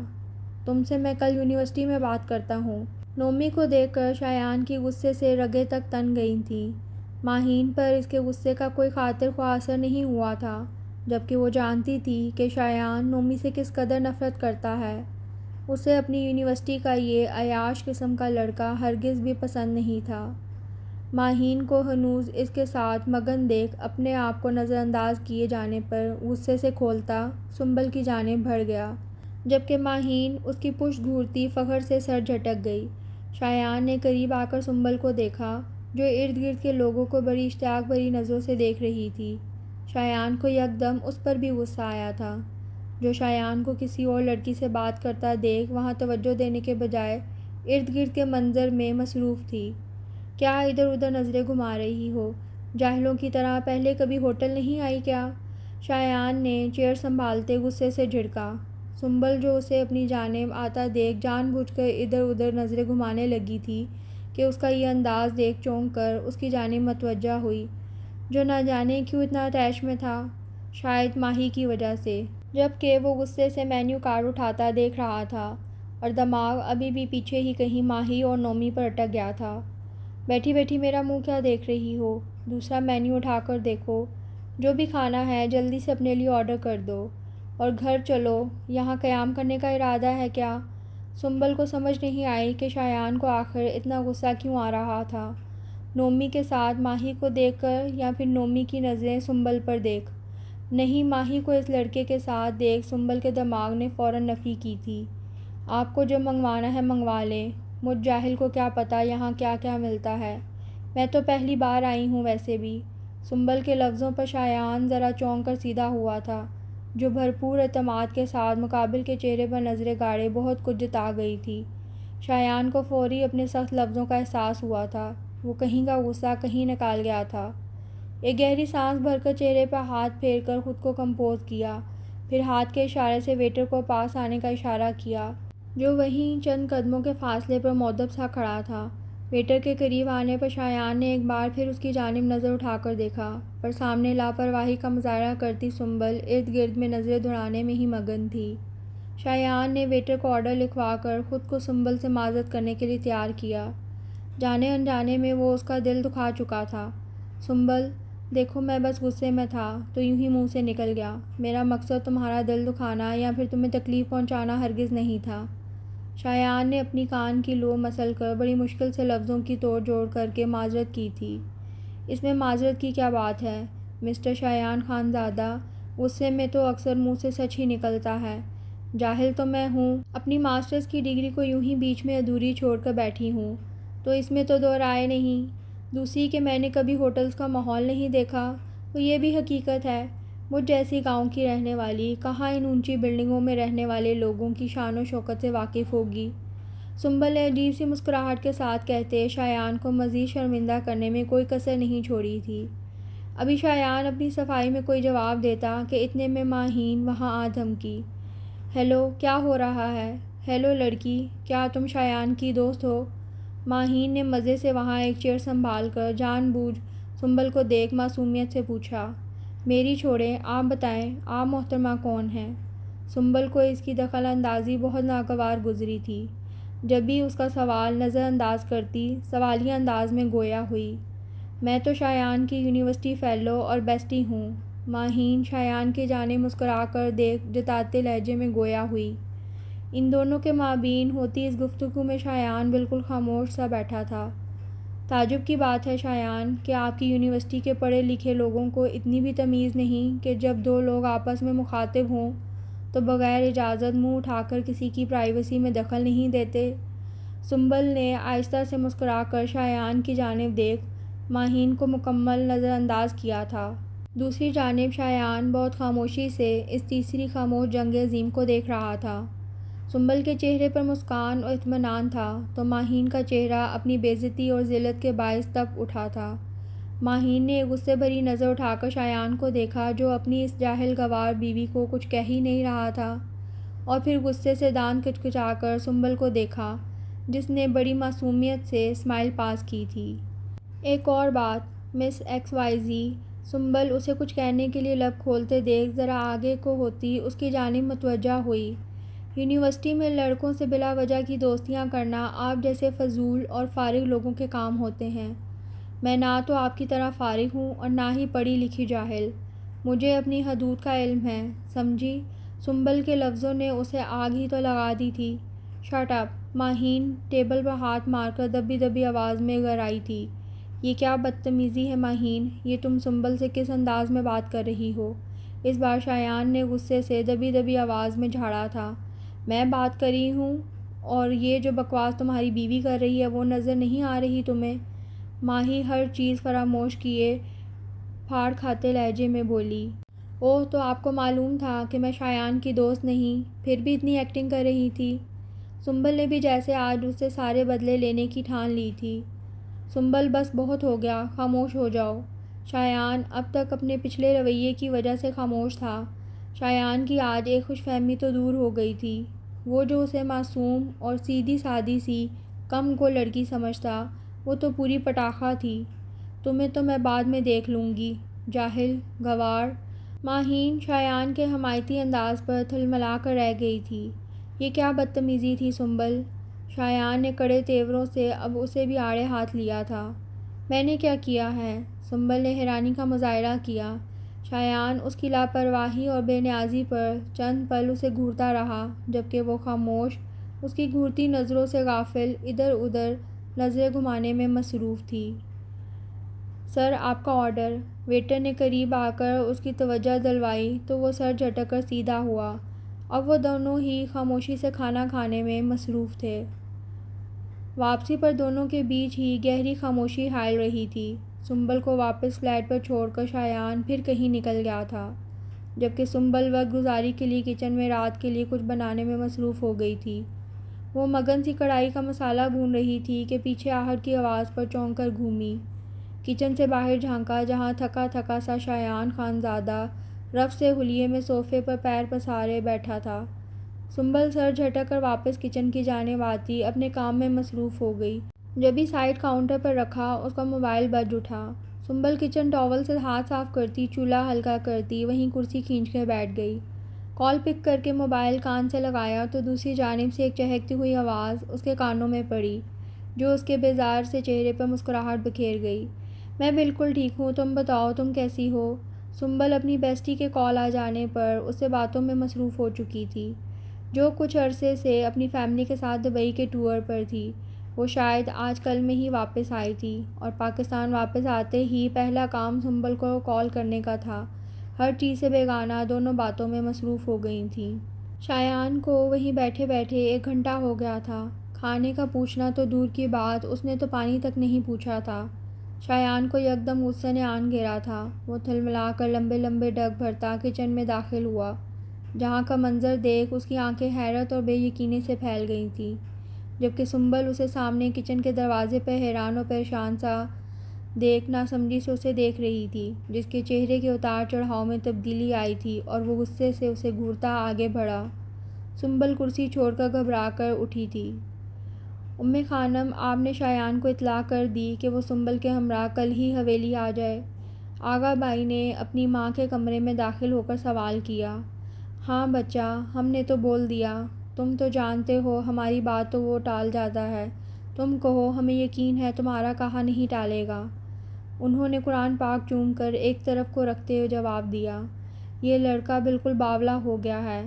تم سے میں کل یونیورسٹی میں بات کرتا ہوں۔ نومی کو دیکھ کر شایان کی غصے سے رگیں تک تن گئی تھیں۔ ماہین پر اس کے غصے کا کوئی خاطر خواہ اثر نہیں ہوا تھا، جبکہ وہ جانتی تھی کہ شایان نومی سے کس قدر نفرت کرتا ہے۔ اسے اپنی یونیورسٹی کا یہ عیاش قسم کا لڑکا ہرگز بھی پسند نہیں تھا۔ ماہین کو ہنوز اس کے ساتھ مگن دیکھ اپنے آپ کو نظر انداز کیے جانے پر غصے سے کھولتا سنبل کی جانب بڑھ گیا، جبکہ ماہین اس کی پشت گھورتی فخر سے سر جھٹک گئی۔ شایان نے قریب آ کر سنبل کو دیکھا، جو ارد گرد کے لوگوں کو بڑی اشتیاق بھری نظروں سے دیکھ رہی تھی۔ شایان کو یکدم اس پر بھی غصہ آیا تھا، جو شایان کو کسی اور لڑکی سے بات کرتا دیکھ وہاں توجہ دینے کے بجائے ارد گرد کے منظر میں مصروف تھی۔ کیا ادھر ادھر نظریں گھما رہی ہو؟ جاہلوں کی طرح پہلے کبھی ہوٹل نہیں آئی کیا؟ شایان نے چیئر سنبھالتے غصے سے جھڑکا۔ سنبل جو اسے اپنی جانب آتا دیکھ جان بوجھ کر ادھر ادھر نظریں گھمانے لگی تھی کہ اس کا یہ انداز دیکھ چونک کر اس کی جانب متوجہ ہوئی، جو نہ جانے کیوں اتنا طیش میں تھا، شاید ماہی کی وجہ سے، جبکہ وہ غصے سے مینیو کارڈ اٹھاتا دیکھ رہا تھا اور دماغ ابھی بھی پیچھے ہی کہیں ماہی اور نومی پر اٹک گیا تھا۔ بیٹھی بیٹھی میرا منہ کیا دیکھ رہی ہو؟ دوسرا مینیو اٹھا کر دیکھو، جو بھی کھانا ہے جلدی سے اپنے لیے آرڈر کر دو اور گھر چلو، یہاں قیام کرنے کا ارادہ ہے کیا؟ سنبل کو سمجھ نہیں آئی کہ شایان کو آخر اتنا غصہ کیوں آ رہا تھا، نومی کے ساتھ ماہی کو دیکھ کر یا پھر نومی کی نظریں سنبل پر دیکھ۔ نہیں، ماہی کو اس لڑکے کے ساتھ دیکھ سنبل کے دماغ نے فوراً نفی کی تھی۔ آپ کو جو منگوانا ہے منگوا لیں، مجھ جاہل کو کیا پتہ یہاں کیا کیا ملتا ہے، میں تو پہلی بار آئی ہوں ویسے بھی۔ سنبل کے لفظوں پر شایان ذرا چونک کر سیدھا ہوا تھا، جو بھرپور اعتماد کے ساتھ مقابل کے چہرے پر نظریں گاڑے بہت کچھ جتا گئی تھی۔ شایان کو فوری اپنے سخت لفظوں کا احساس ہوا تھا، وہ کہیں کا غصہ کہیں نکال گیا تھا۔ ایک گہری سانس بھر کر چہرے پر ہاتھ پھیر کر خود کو کمپوز کیا، پھر ہاتھ کے اشارے سے ویٹر کو پاس آنے کا اشارہ کیا، جو وہیں چند قدموں کے فاصلے پر مؤدب سا کھڑا تھا۔ ویٹر کے قریب آنے پر شایان نے ایک بار پھر اس کی جانب نظر اٹھا کر دیکھا، پر سامنے لاپرواہی کا مظاہرہ کرتی سنبل ارد گرد میں نظریں دوڑانے میں ہی مگن تھی۔ شایان نے ویٹر کو آرڈر لکھوا کر خود کو سنبل سے معذرت کرنے کے لیے تیار کیا، جانے انجانے میں وہ اس کا دل دکھا چکا تھا۔ سنبل، دیکھو میں بس غصے میں تھا تو یوں ہی منہ سے نکل گیا، میرا مقصد تمہارا دل دکھانا یا پھر تمہیں تکلیف پہنچانا ہرگز نہیں تھا۔ شایان نے اپنی کان کی لو مسل کر بڑی مشکل سے لفظوں کی توڑ جوڑ کر کے معذرت کی تھی۔ اس میں معذرت کی کیا بات ہے مسٹر شایان خانزادہ، غصے میں تو اکثر منہ سے سچ ہی نکلتا ہے۔ جاہل تو میں ہوں، اپنی ماسٹرز کی ڈگری کو یوں ہی بیچ میں ادھوری چھوڑ کر بیٹھی ہوں، تو اس میں تو دو رائے نہیں۔ دوسری کہ میں نے کبھی ہوٹلز کا ماحول نہیں دیکھا، تو یہ بھی حقیقت ہے، مجھ جیسی گاؤں کی رہنے والی کہاں ان اونچی بلڈنگوں میں رہنے والے لوگوں کی شان و شوکت سے واقف ہوگی۔ سنبل نے عجیب سی مسکراہٹ کے ساتھ کہتے شایان کو مزید شرمندہ کرنے میں کوئی کسر نہیں چھوڑی تھی۔ ابھی شایان اپنی صفائی میں کوئی جواب دیتا کہ اتنے میں ماہین وہاں آ دھمکی۔ ہیلو، کیا ہو رہا ہے؟ ہیلو لڑکی، کیا تم شایان کی دوست ہو؟ ماہین نے مزے سے وہاں ایک چیئر سنبھال کر جان بوجھ سنبل کو دیکھ معصومیت سے پوچھا۔ میری چھوڑیں، آپ بتائیں آپ محترمہ کون ہیں؟ سنبل کو اس کی دخل اندازی بہت ناگوار گزری تھی، جب بھی اس کا سوال نظر انداز کرتی سوالیہ انداز میں گویا ہوئی۔ میں تو شایان کی یونیورسٹی فیلو اور بیسٹی ہوں۔ ماہین شایان کی جانب مسکرا کر دیکھ جتاتے لہجے میں گویا ہوئی۔ ان دونوں کے مابین ہوتی اس گفتگو میں شایان بالکل خاموش سا بیٹھا تھا۔ تعجب کی بات ہے شایان کہ آپ کی یونیورسٹی کے پڑھے لکھے لوگوں کو اتنی بھی تمیز نہیں کہ جب دو لوگ آپس میں مخاطب ہوں تو بغیر اجازت منہ اٹھا کر کسی کی پرائیویسی میں دخل نہیں دیتے۔ سنبل نے آہستہ سے مسکرا کر شایان کی جانب دیکھ ماہین کو مکمل نظر انداز کیا تھا۔ دوسری جانب شایان بہت خاموشی سے اس تیسری خاموش جنگ عظیم کو دیکھ رہا تھا۔ سنبل کے چہرے پر مسکان اور اطمینان تھا تو ماہین کا چہرہ اپنی بے عزتی اور ذلت کے باعث تپ اٹھا تھا۔ ماہین نے غصے بھری نظر اٹھا کر شایان کو دیکھا جو اپنی اس جاہل گوار بیوی کو کچھ کہہ ہی نہیں رہا تھا، اور پھر غصے سے دانت کچکچا کر سنبل کو دیکھا جس نے بڑی معصومیت سے اسمائل پاس کی تھی۔ ایک اور بات مس ایکس وائی زی، سنبل اسے کچھ کہنے کے لیے لب کھولتے دیکھ ذرا آگے کو ہوتی اس کی جانب متوجہ ہوئی۔ یونیورسٹی میں لڑکوں سے بلا وجہ کی دوستیاں کرنا آپ جیسے فضول اور فارغ لوگوں کے کام ہوتے ہیں۔ میں نہ تو آپ کی طرح فارغ ہوں اور نہ ہی پڑھی لکھی جاہل، مجھے اپنی حدود کا علم ہے، سمجھی؟ سنبل کے لفظوں نے اسے آگ ہی تو لگا دی تھی۔ Shut up! ماہین ٹیبل پر ہاتھ مار کر دبی دبی آواز میں گرائی تھی۔ یہ کیا بدتمیزی ہے ماہین، یہ تم سنبل سے کس انداز میں بات کر رہی ہو؟ اس بار شایان نے غصے سے دبی دبی آواز میں جھاڑا تھا۔ میں بات کر رہی ہوں اور یہ جو بکواس تمہاری بیوی کر رہی ہے وہ نظر نہیں آ رہی تمہیں؟ ماہی ہر چیز فراموش کیے پھاڑ کھاتے لہجے میں بولی۔ اوہ، تو آپ کو معلوم تھا کہ میں شایان کی دوست نہیں، پھر بھی اتنی ایکٹنگ کر رہی تھی؟ سنبل نے بھی جیسے آج اس سے سارے بدلے لینے کی ٹھان لی تھی۔ سنبل بس بہت ہو گیا، خاموش ہو جاؤ۔ شایان اب تک اپنے پچھلے رویے کی وجہ سے خاموش تھا۔ شایان کی آج ایک خوش فہمی تو دور ہو گئی تھی۔ وہ جو اسے معصوم اور سیدھی سادی سی کم کو لڑکی سمجھتا، وہ تو پوری پٹاخہ تھی۔ تمہیں تو میں بعد میں دیکھ لوں گی، جاہل، گنوار۔ ماہین شایان کے حمایتی انداز پر تھلملا کر رہ گئی تھی۔ یہ کیا بدتمیزی تھی سنبل؟ شایان نے کڑے تیوروں سے اب اسے بھی آڑے ہاتھ لیا تھا۔ میں نے کیا کیا ہے؟ سنبل نے حیرانی کا مظاہرہ کیا۔ شایان اس کی لاپرواہی اور بے نیازی پر چند پل اسے گھورتا رہا، جبکہ وہ خاموش، اس کی گھورتی نظروں سے غافل، ادھر ادھر نظریں گھمانے میں مصروف تھی۔ سر، آپ کا آرڈر۔ ویٹر نے قریب آ کر اس کی توجہ دلوائی تو وہ سر جھٹک کر سیدھا ہوا۔ اب وہ دونوں ہی خاموشی سے کھانا کھانے میں مصروف تھے۔ واپسی پر دونوں کے بیچ ہی گہری خاموشی حائل رہی تھی۔ سنبل کو واپس فلیٹ پر چھوڑ کر شایان پھر کہیں نکل گیا تھا، جبکہ سنبل وقت گزاری کے لیے کچن میں رات کے لیے کچھ بنانے میں مصروف ہو گئی تھی۔ وہ مگن سی کڑھائی کا مسالہ بھون رہی تھی کہ پیچھے آہٹ کی آواز پر چونک کر گھومی۔ کچن سے باہر جھانکا، جہاں تھکا تھکا سا شایان خانزادہ رف سے حلیے میں صوفے پر پیر پسارے بیٹھا تھا۔ سنبل سر جھٹک کر واپس کچن کی جانب آتی اپنے کام میں مصروف ہو گئی۔ جبھی سائڈ کاؤنٹر پر رکھا، اس کا موبائل بج اٹھا۔ سنبل کچن ٹاول سے ہاتھ صاف کرتی، چولہا ہلکا کرتی وہیں کرسی کھینچ کر بیٹھ گئی۔ کال پک کر کے موبائل کان سے لگایا تو دوسری جانب سے ایک چہکتی ہوئی آواز اس کے کانوں میں پڑی، جو اس کے بیزار سے چہرے پر مسکراہٹ بکھیر گئی۔ میں بالکل ٹھیک ہوں، تم بتاؤ تم کیسی ہو؟ سنبل اپنی بیسٹی کے کال آ جانے پر اس سے باتوں میں مصروف ہو چکی تھی، جو کچھ عرصے سے اپنی فیملی کے ساتھ دبئی کے ٹور پر تھی۔ وہ شاید آج کل میں ہی واپس آئی تھی اور پاکستان واپس آتے ہی پہلا کام سنبل کو کال کرنے کا تھا۔ ہر چیز سے بیگانہ دونوں باتوں میں مصروف ہو گئی تھیں۔ شایان کو وہیں بیٹھے بیٹھے 1 گھنٹہ ہو گیا تھا۔ کھانے کا پوچھنا تو دور کی بات، اس نے تو پانی تک نہیں پوچھا تھا۔ شایان کو یکدم غصے نے آن گھیرا تھا۔ وہ تھلملا کر لمبے لمبے ڈگ بھرتا کچن میں داخل ہوا، جہاں کا منظر دیکھ اس کی آنکھیں حیرت اور بے یقینی سے پھیل گئی تھیں، جبکہ سنبل اسے سامنے کچن کے دروازے پہ حیران اور پریشان سا دیکھ ناسمجھی سے اسے دیکھ رہی تھی، جس کے چہرے کے اتار چڑھاؤ میں تبدیلی آئی تھی اور وہ غصے سے اسے گھورتا آگے بڑھا۔ سنبل کرسی چھوڑ کر گھبرا کر اٹھی تھی۔ خانم، آپ نے شایان کو اطلاع کر دی کہ وہ سنبل کے ہمراہ کل ہی حویلی آ جائے؟ آغا بھائی نے اپنی ماں کے کمرے میں داخل ہو کر سوال کیا۔ ہاں بچہ، ہم نے تو بول دیا۔ تم تو جانتے ہو ہماری بات تو وہ ٹال جاتا ہے۔ تم کہو، ہمیں یقین ہے تمہارا کہا نہیں ٹالے گا۔ انہوں نے قرآن پاک چوم کر ایک طرف کو رکھتے ہوئے جواب دیا۔ یہ لڑکا بالکل باولا ہو گیا ہے۔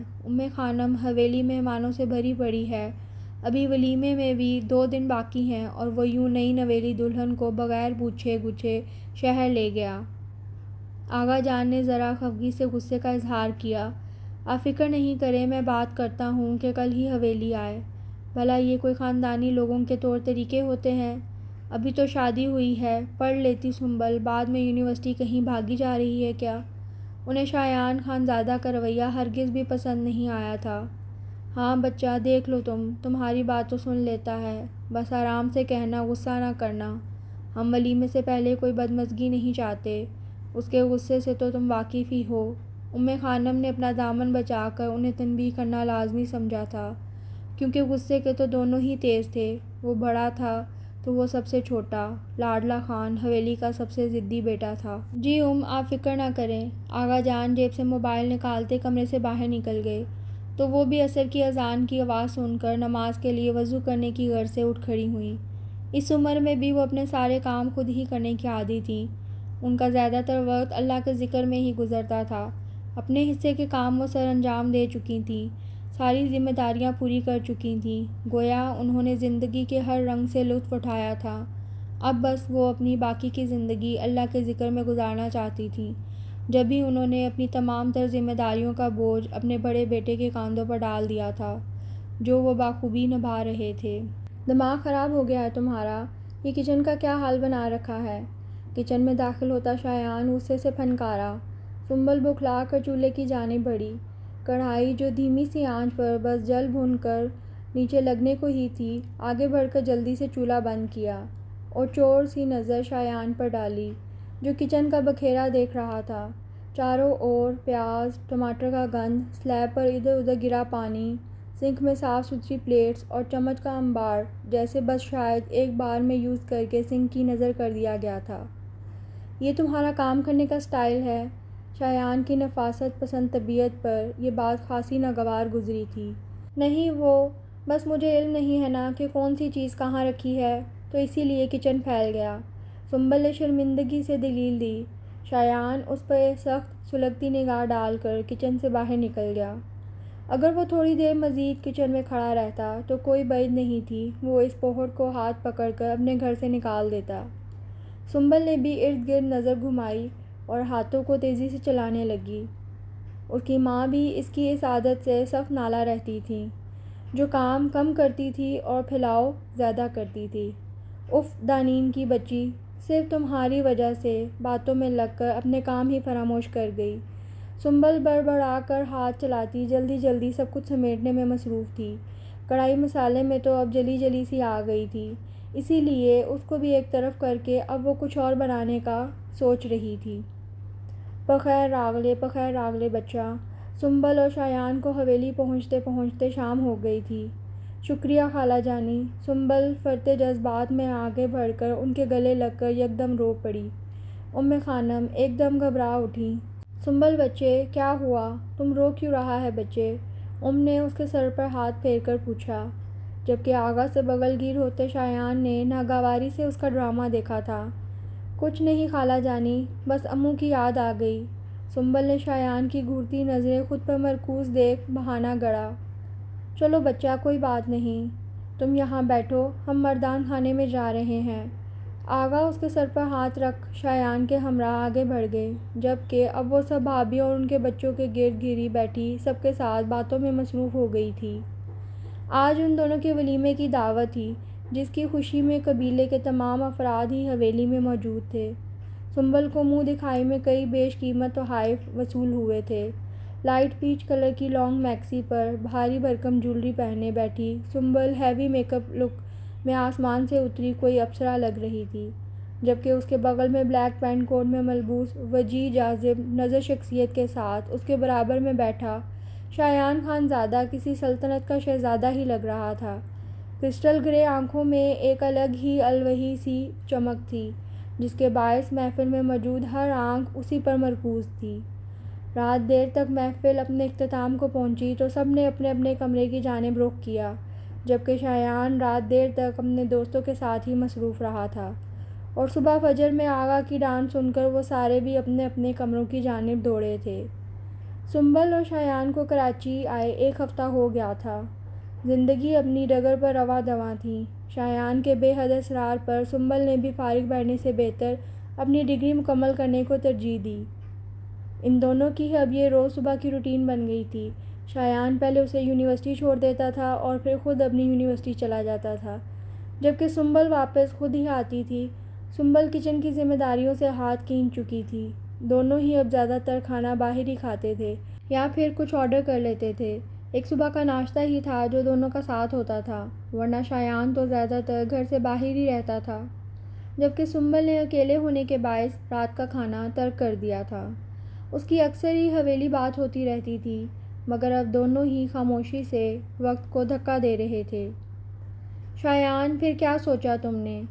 خانم، حویلی مہمانوں سے بھری پڑی ہے۔ ابھی ولیمے میں بھی 2 دن باقی ہیں اور وہ یوں نئی نویلی دلہن کو بغیر پوچھے گچھے شہر لے گیا۔ آغا جان نے ذرا خفگی سے غصے کا اظہار کیا۔ آپ فکر نہیں کریں، میں بات کرتا ہوں کہ کل ہی حویلی آئے۔ بھلا یہ کوئی خاندانی لوگوں کے طور طریقے ہوتے ہیں؟ ابھی تو شادی ہوئی ہے، پڑھ لیتی سنبل، بعد میں یونیورسٹی کہیں بھاگی جا رہی ہے کیا؟ انہیں شایان خانزادہ کا رویہ ہرگز بھی پسند نہیں آیا تھا۔ ہاں بچہ، دیکھ لو تمہاری بات تو سن لیتا ہے، بس آرام سے کہنا، غصہ نہ کرنا۔ ہم ولیمے سے پہلے کوئی بدمزگی نہیں چاہتے۔ اس کے غصے سے تو تم واقف ہی ہو۔ خانم نے اپنا دامن بچا کر انہیں تنبیہ کرنا لازمی سمجھا تھا، کیونکہ غصے کے تو دونوں ہی تیز تھے۔ وہ بڑا تھا تو وہ سب سے چھوٹا، لاڈلا خان حویلی کا سب سے ضدی بیٹا تھا۔ جی آپ فکر نہ کریں۔ آغا جان جیب سے موبائل نکالتے کمرے سے باہر نکل گئے تو وہ بھی عصر کی اذان کی آواز سن کر نماز کے لیے وضو کرنے کی غرض سے اٹھ کھڑی ہوئیں۔ اس عمر میں بھی وہ اپنے سارے کام خود ہی کرنے کی عادی تھیں۔ ان کا زیادہ تر وقت اللہ کے ذکر میں ہی گزرتا تھا۔ اپنے حصے کے کام وہ سر انجام دے چکی تھیں، ساری ذمہ داریاں پوری کر چکی تھیں، گویا انہوں نے زندگی کے ہر رنگ سے لطف اٹھایا تھا۔ اب بس وہ اپنی باقی کی زندگی اللہ کے ذکر میں گزارنا چاہتی تھیں۔ جب بھی انہوں نے اپنی تمام تر ذمہ داریوں کا بوجھ اپنے بڑے بیٹے کے کاندھوں پر ڈال دیا تھا، جو وہ بخوبی نبھا رہے تھے۔ دماغ خراب ہو گیا ہے تمہارا؟ یہ کچن کا کیا حال بنا رکھا ہے؟ کچن میں داخل ہوتا شایان غصے سے پھنکارا۔ سنبل بکھلا کر چولہے کی جانب بڑھی۔ کڑھائی جو دھیمی سی آنچ پر بس جل بھن کر نیچے لگنے کو ہی تھی، آگے بڑھ کر جلدی سے چولہا بند کیا اور چور سی نظر شایان پر ڈالی، جو کچن کا بکھیرا دیکھ رہا تھا۔ چاروں اور پیاز ٹماٹر کا گند، سلیب پر ادھر ادھر گرا پانی، سنک میں صاف ستھری پلیٹس اور چمچ کا انبار، جیسے بس شاید ایک بار میں یوز کر کے سنک کی نظر کر دیا گیا تھا۔ یہ تمہارا کام کرنے کا سٹائل ہے؟ شایان کی نفاست پسند طبیعت پر یہ بات خاصی ناگوار گزری تھی۔ نہیں وہ، بس مجھے علم نہیں ہے نا کہ کون سی چیز کہاں رکھی ہے، تو اسی لیے کچن پھیل گیا۔ سنبل نے شرمندگی سے دلیل دی۔ شایان اس پر سخت سلگتی نگاہ ڈال کر کچن سے باہر نکل گیا۔ اگر وہ تھوڑی دیر مزید کچن میں کھڑا رہتا تو کوئی بعد نہیں تھی وہ اس پوہر کو ہاتھ پکڑ کر اپنے گھر سے نکال دیتا۔ سنبل نے بھی ارد گرد نظر گھمائی اور ہاتھوں کو تیزی سے چلانے لگی۔ اس کی ماں بھی اس کی اس عادت سے سخت نالاں رہتی تھیں، جو کام کم کرتی تھی اور پھیلاؤ زیادہ کرتی تھی۔ اف دانین کی بچی، صرف تمہاری وجہ سے باتوں میں لگ کر اپنے کام ہی فراموش کر گئی۔ سنبل بڑبڑا کر ہاتھ چلاتی جلدی جلدی سب کچھ سمیٹنے میں مصروف تھی۔ کڑھائی مسالے میں تو اب جلی جلی سی آ گئی تھی، اسی لیے اس کو بھی ایک طرف کر کے اب وہ کچھ اور بنانے کا سوچ رہی تھی۔ بخیر راغلے بچہ۔ سنبل اور شایان کو حویلی پہنچتے پہنچتے شام ہو گئی تھی۔ شکریہ خالہ جانی۔ سنبل فرتے جذبات میں آگے بڑھ کر ان کے گلے لگ کر یکدم رو پڑی۔ خانم ایک دم گھبرا اٹھی۔ سنبل بچے، کیا ہوا؟ تم رو کیوں رہا ہے بچے؟ نے اس کے سر پر ہاتھ پھیر کر پوچھا، جبکہ آغا سے بغل گیر ہوتے شایان نے ناگواری سے اس کا ڈرامہ دیکھا تھا۔ کچھ نہیں خالہ جانی، بس امّو کی یاد آ گئی۔ سنبل نے شایان کی گھورتی نظریں خود پر مرکوز دیکھ بہانہ گڑھا۔ چلو بچہ، کوئی بات نہیں، تم یہاں بیٹھو، ہم مردان خانے میں جا رہے ہیں۔ آغا اس کے سر پر ہاتھ رکھ شایان کے ہمراہ آگے بڑھ گئے، جبکہ اب وہ سب بھابھی اور ان کے بچوں کے گرد گھری بیٹھی سب کے ساتھ باتوں میں مصروف ہو گئی تھی۔ آج ان دونوں کے ولیمے کی دعوت تھی، جس کی خوشی میں قبیلے کے تمام افراد ہی حویلی میں موجود تھے۔ سنبل کو منہ دکھائی میں کئی بیش قیمت تحائف وصول ہوئے تھے۔ لائٹ پیچ کلر کی لانگ میکسی پر بھاری بھرکم جولری پہنے بیٹھی سنبل ہیوی میک اپ لک میں آسمان سے اتری کوئی اپسرا لگ رہی تھی، جبکہ اس کے بغل میں بلیک پینٹ کوٹ میں ملبوس وجیح جاذب نظر شخصیت کے ساتھ اس کے برابر میں بیٹھا شایان خان زادہ کسی سلطنت کا شہزادہ ہی لگ رہا تھا۔ کرسٹل گرے آنکھوں میں ایک الگ ہی الوہی سی چمک تھی، جس کے باعث محفل میں موجود ہر آنکھ اسی پر مرکوز تھی۔ رات دیر تک محفل اپنے اختتام کو پہنچی تو سب نے اپنے اپنے کمرے کی جانب رخ کیا، جبکہ شایان رات دیر تک اپنے دوستوں کے ساتھ ہی مصروف رہا تھا، اور صبح فجر میں آغا کی ڈانٹ سن کر وہ سارے بھی اپنے اپنے کمروں کی جانب دوڑے تھے۔ سنبل اور شایان کو کراچی آئے ایک ہفتہ ہو گیا تھا۔ زندگی اپنی ڈگر پر رواں دواں تھی۔ شایان کے بے حد اصرار پر سنبل نے بھی فارغ بیٹھنے سے بہتر اپنی ڈگری مکمل کرنے کو ترجیح دی۔ ان دونوں کی اب یہ روز صبح کی روٹین بن گئی تھی۔ شایان پہلے اسے یونیورسٹی چھوڑ دیتا تھا اور پھر خود اپنی یونیورسٹی چلا جاتا تھا، جبکہ سنبل واپس خود ہی آتی تھی۔ سنبل کچن کی ذمہ داریوں سے ہاتھ کھینچ چکی تھی۔ دونوں ہی اب زیادہ تر کھانا باہر ہی کھاتے تھے یا پھر کچھ آرڈر کر لیتے تھے۔ ایک صبح کا ناشتہ ہی تھا جو دونوں کا ساتھ ہوتا تھا، ورنہ شایان تو زیادہ تر گھر سے باہر ہی رہتا تھا، جبکہ سنبل نے اکیلے ہونے کے باعث رات کا کھانا ترک کر دیا تھا۔ اس کی اکثر ہی حویلی بات ہوتی رہتی تھی، مگر اب دونوں ہی خاموشی سے وقت کو دھکا دے رہے تھے۔ شایان، پھر کیا سوچا تم نے؟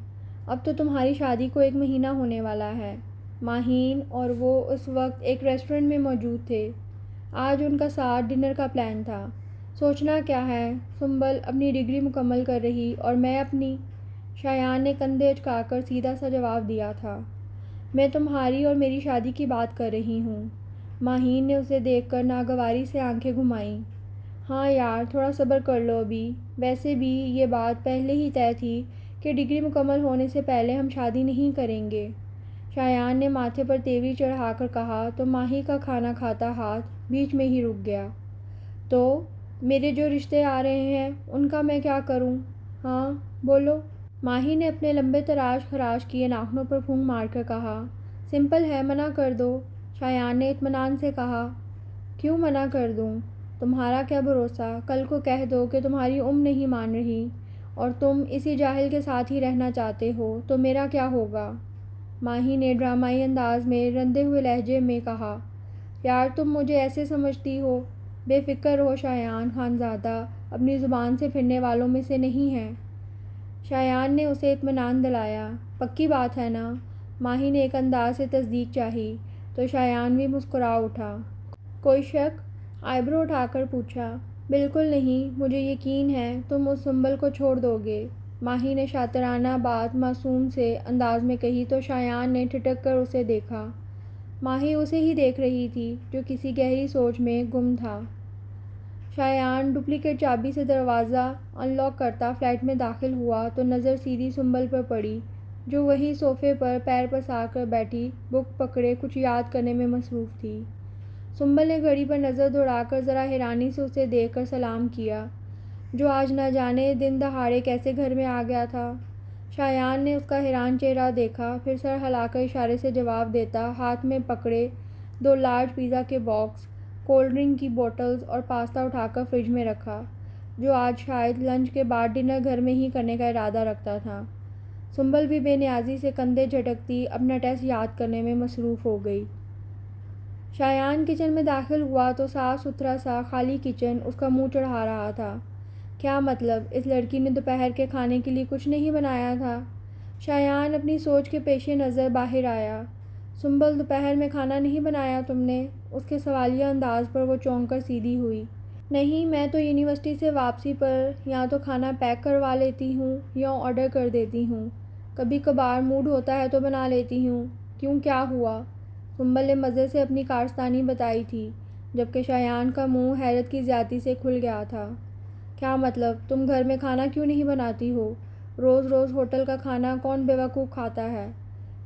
اب تو تمہاری شادی کو 1 مہینہ ہونے والا ہے۔ ماہین اور وہ اس وقت ایک ریسٹورنٹ میں موجود تھے۔ آج ان کا ساتھ ڈنر کا پلان تھا۔ سوچنا کیا ہے، سنبل اپنی ڈگری مکمل کر رہی اور میں اپنی۔ شایان نے کندھے اچکا کر سیدھا سا جواب دیا تھا۔ میں تمہاری اور میری شادی کی بات کر رہی ہوں۔ ماہین نے اسے دیکھ کر ناگواری سے آنکھیں گھمائیں۔ ہاں یار، تھوڑا صبر کر لو ابھی۔ ویسے بھی یہ بات پہلے ہی طے تھی کہ ڈگری مکمل ہونے سے پہلے ہم شادی نہیں کریں گے۔ شایان نے ماتھے پر تیوری چڑھا کر کہا تو ماہی کا کھانا کھاتا ہاتھ بیچ میں ہی رک گیا۔ تو میرے جو رشتے آ رہے ہیں ان کا میں کیا کروں؟ ہاں بولو۔ ماہی نے اپنے لمبے تراش خراش کیے ناخنوں پر پھونک مار کر کہا۔ سمپل ہے، منع کر دو۔ شایان نے اطمینان سے کہا۔ کیوں منع کر دوں؟ تمہارا کیا بھروسہ، کل کو کہہ دو کہ تمہاری نہیں مان رہی اور تم اسی جاہل کے ساتھ ہی رہنا چاہتے ہو تو میرا کیا ہوگا؟ ماہی نے ڈرامائی انداز میں رندے ہوئے لہجے میں کہا۔ یار تم مجھے ایسے سمجھتی ہو؟ بے فکر رہو شایان خانزادہ اپنی زبان سے پھرنے والوں میں سے نہیں ہے۔ شایان نے اسے اطمینان دلایا۔ پکی بات ہے نا؟ ماہی نے ایک انداز سے تصدیق چاہی تو شایان بھی مسکرا اٹھا۔ کوئی شک؟ آئیبرو اٹھا کر پوچھا۔ بالکل نہیں، مجھے یقین ہے تم اس سنبل کو چھوڑ دو گے۔ ماہی نے شاطرانہ بات معصوم سے انداز میں کہی تو شایان نے ٹھٹک کر اسے دیکھا۔ ماہی اسے ہی دیکھ رہی تھی جو کسی گہری سوچ میں گم تھا۔ شایان ڈپلیکیٹ چابی سے دروازہ ان لاک کرتا فلیٹ میں داخل ہوا تو نظر سیدھی سنبل پر پڑی جو وہیں صوفے پر پیر پسار کر بیٹھی بک پکڑے کچھ یاد کرنے میں مصروف تھی۔ سنبل نے گھڑی پر نظر دوڑا کر ذرا حیرانی سے اسے دیکھ کر سلام کیا، جو آج نہ جانے دن دہاڑے کیسے گھر میں آ گیا تھا۔ شایان نے اس کا حیران چہرہ دیکھا، پھر سر ہلا کر اشارے سے جواب دیتا ہاتھ میں پکڑے 2 لارج پیزا کے باکس، کولڈ ڈرنک کی بوٹلز اور پاستا اٹھا کر فریج میں رکھا، جو آج شاید لنچ کے بعد ڈنر گھر میں ہی کرنے کا ارادہ رکھتا تھا۔ سنبل بھی بے نیازی سے کندھے جھٹکتی اپنا ٹیسٹ یاد کرنے میں مصروف ہو گئی۔ شایان کچن میں داخل ہوا تو صاف ستھرا سا خالی کچن اس کا منہ چڑھا رہا تھا۔ کیا مطلب اس لڑکی نے دوپہر کے کھانے کے لیے کچھ نہیں بنایا تھا؟ شایان اپنی سوچ کے پیش نظر باہر آیا۔ سنبل دوپہر میں کھانا نہیں بنایا تم نے؟ اس کے سوالیہ انداز پر وہ چونک کر سیدھی ہوئی۔ نہیں، میں تو یونیورسٹی سے واپسی پر یا تو کھانا پیک کروا لیتی ہوں یا آرڈر کر دیتی ہوں، کبھی کبھار موڈ ہوتا ہے تو بنا لیتی ہوں۔ کیوں، کیا ہوا؟ سنبل نے مزے سے اپنی کارستانی بتائی تھی، جبکہ شایان کا منہ حیرت کی زیادتی سے کھل گیا تھا۔ کیا مطلب تم گھر میں کھانا کیوں نہیں بناتی ہو؟ روز روز ہوٹل کا کھانا کون بے وقوف کھاتا ہے؟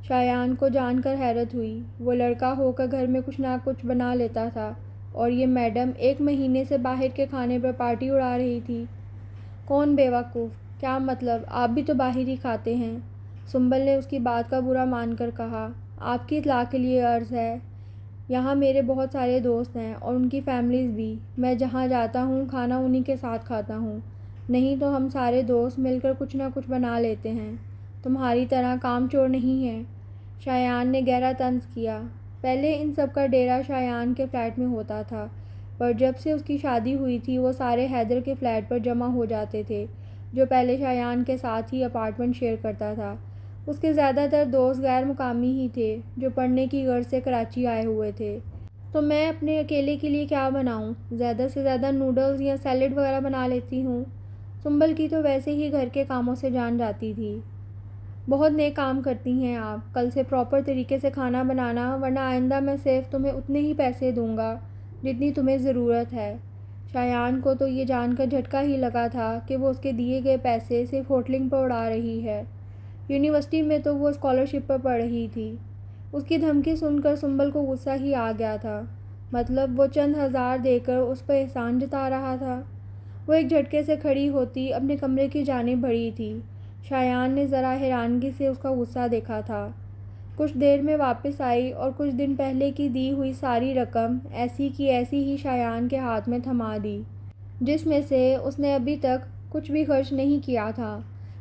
شایان کو جان کر حیرت ہوئی۔ وہ لڑکا ہو کر گھر میں کچھ نہ کچھ بنا لیتا تھا اور یہ میڈم 1 مہینے سے باہر کے کھانے پر پارٹی اڑا رہی تھی۔ کون بے وقوف؟ کیا مطلب آپ بھی تو باہر ہی کھاتے ہیں؟ سنبل نے اس کی بات کا برا مان کر کہا۔ آپ کی اطلاع کے لیے عرض ہے، یہاں میرے بہت سارے دوست ہیں اور ان کی فیملیز بھی، میں جہاں جاتا ہوں کھانا انہی کے ساتھ کھاتا ہوں، نہیں تو ہم سارے دوست مل کر کچھ نہ کچھ بنا لیتے ہیں، تمہاری طرح کام چور نہیں ہیں۔ شایان نے گہرا طنز کیا۔ پہلے ان سب کا ڈیرا شایان کے فلیٹ میں ہوتا تھا، پر جب سے اس کی شادی ہوئی تھی وہ سارے حیدر کے فلیٹ پر جمع ہو جاتے تھے، جو پہلے شایان کے ساتھ ہی اپارٹمنٹ شیئر کرتا تھا۔ اس کے زیادہ تر دوست غیر مقامی ہی تھے جو پڑھنے کی غرض سے کراچی آئے ہوئے تھے۔ تو میں اپنے اکیلے کے لیے کیا بناؤں؟ زیادہ سے زیادہ نوڈلز یا سیلڈ وغیرہ بنا لیتی ہوں۔ سنبل کی تو ویسے ہی گھر کے کاموں سے جان جاتی تھی۔ بہت نیک کام کرتی ہیں آپ، کل سے پراپر طریقے سے کھانا بنانا، ورنہ آئندہ میں صرف تمہیں اتنے ہی پیسے دوں گا جتنی تمہیں ضرورت ہے۔ شایان کو تو یہ جان کر جھٹکا ہی لگا تھا کہ وہ اس کے دیے گئے پیسے صرف ہوٹلنگ پر اڑا رہی ہے۔ یونیورسٹی میں تو وہ اسکالرشپ پر پڑھ رہی تھی۔ اس کی دھمکی سن کر سنبل کو غصہ ہی آ گیا تھا۔ مطلب وہ چند ہزار دے کر اس پر احسان جتا رہا تھا۔ وہ ایک جھٹکے سے کھڑی ہوتی اپنے کمرے کی جانب بڑھی تھی۔ شایان نے ذرا حیرانگی سے اس کا غصہ دیکھا تھا۔ کچھ دیر میں واپس آئی اور کچھ دن پہلے کی دی ہوئی ساری رقم ایسی کی ایسی ہی شایان کے ہاتھ میں تھما دی، جس میں سے اس نے ابھی تک کچھ بھی خرچ نہیں کیا تھا۔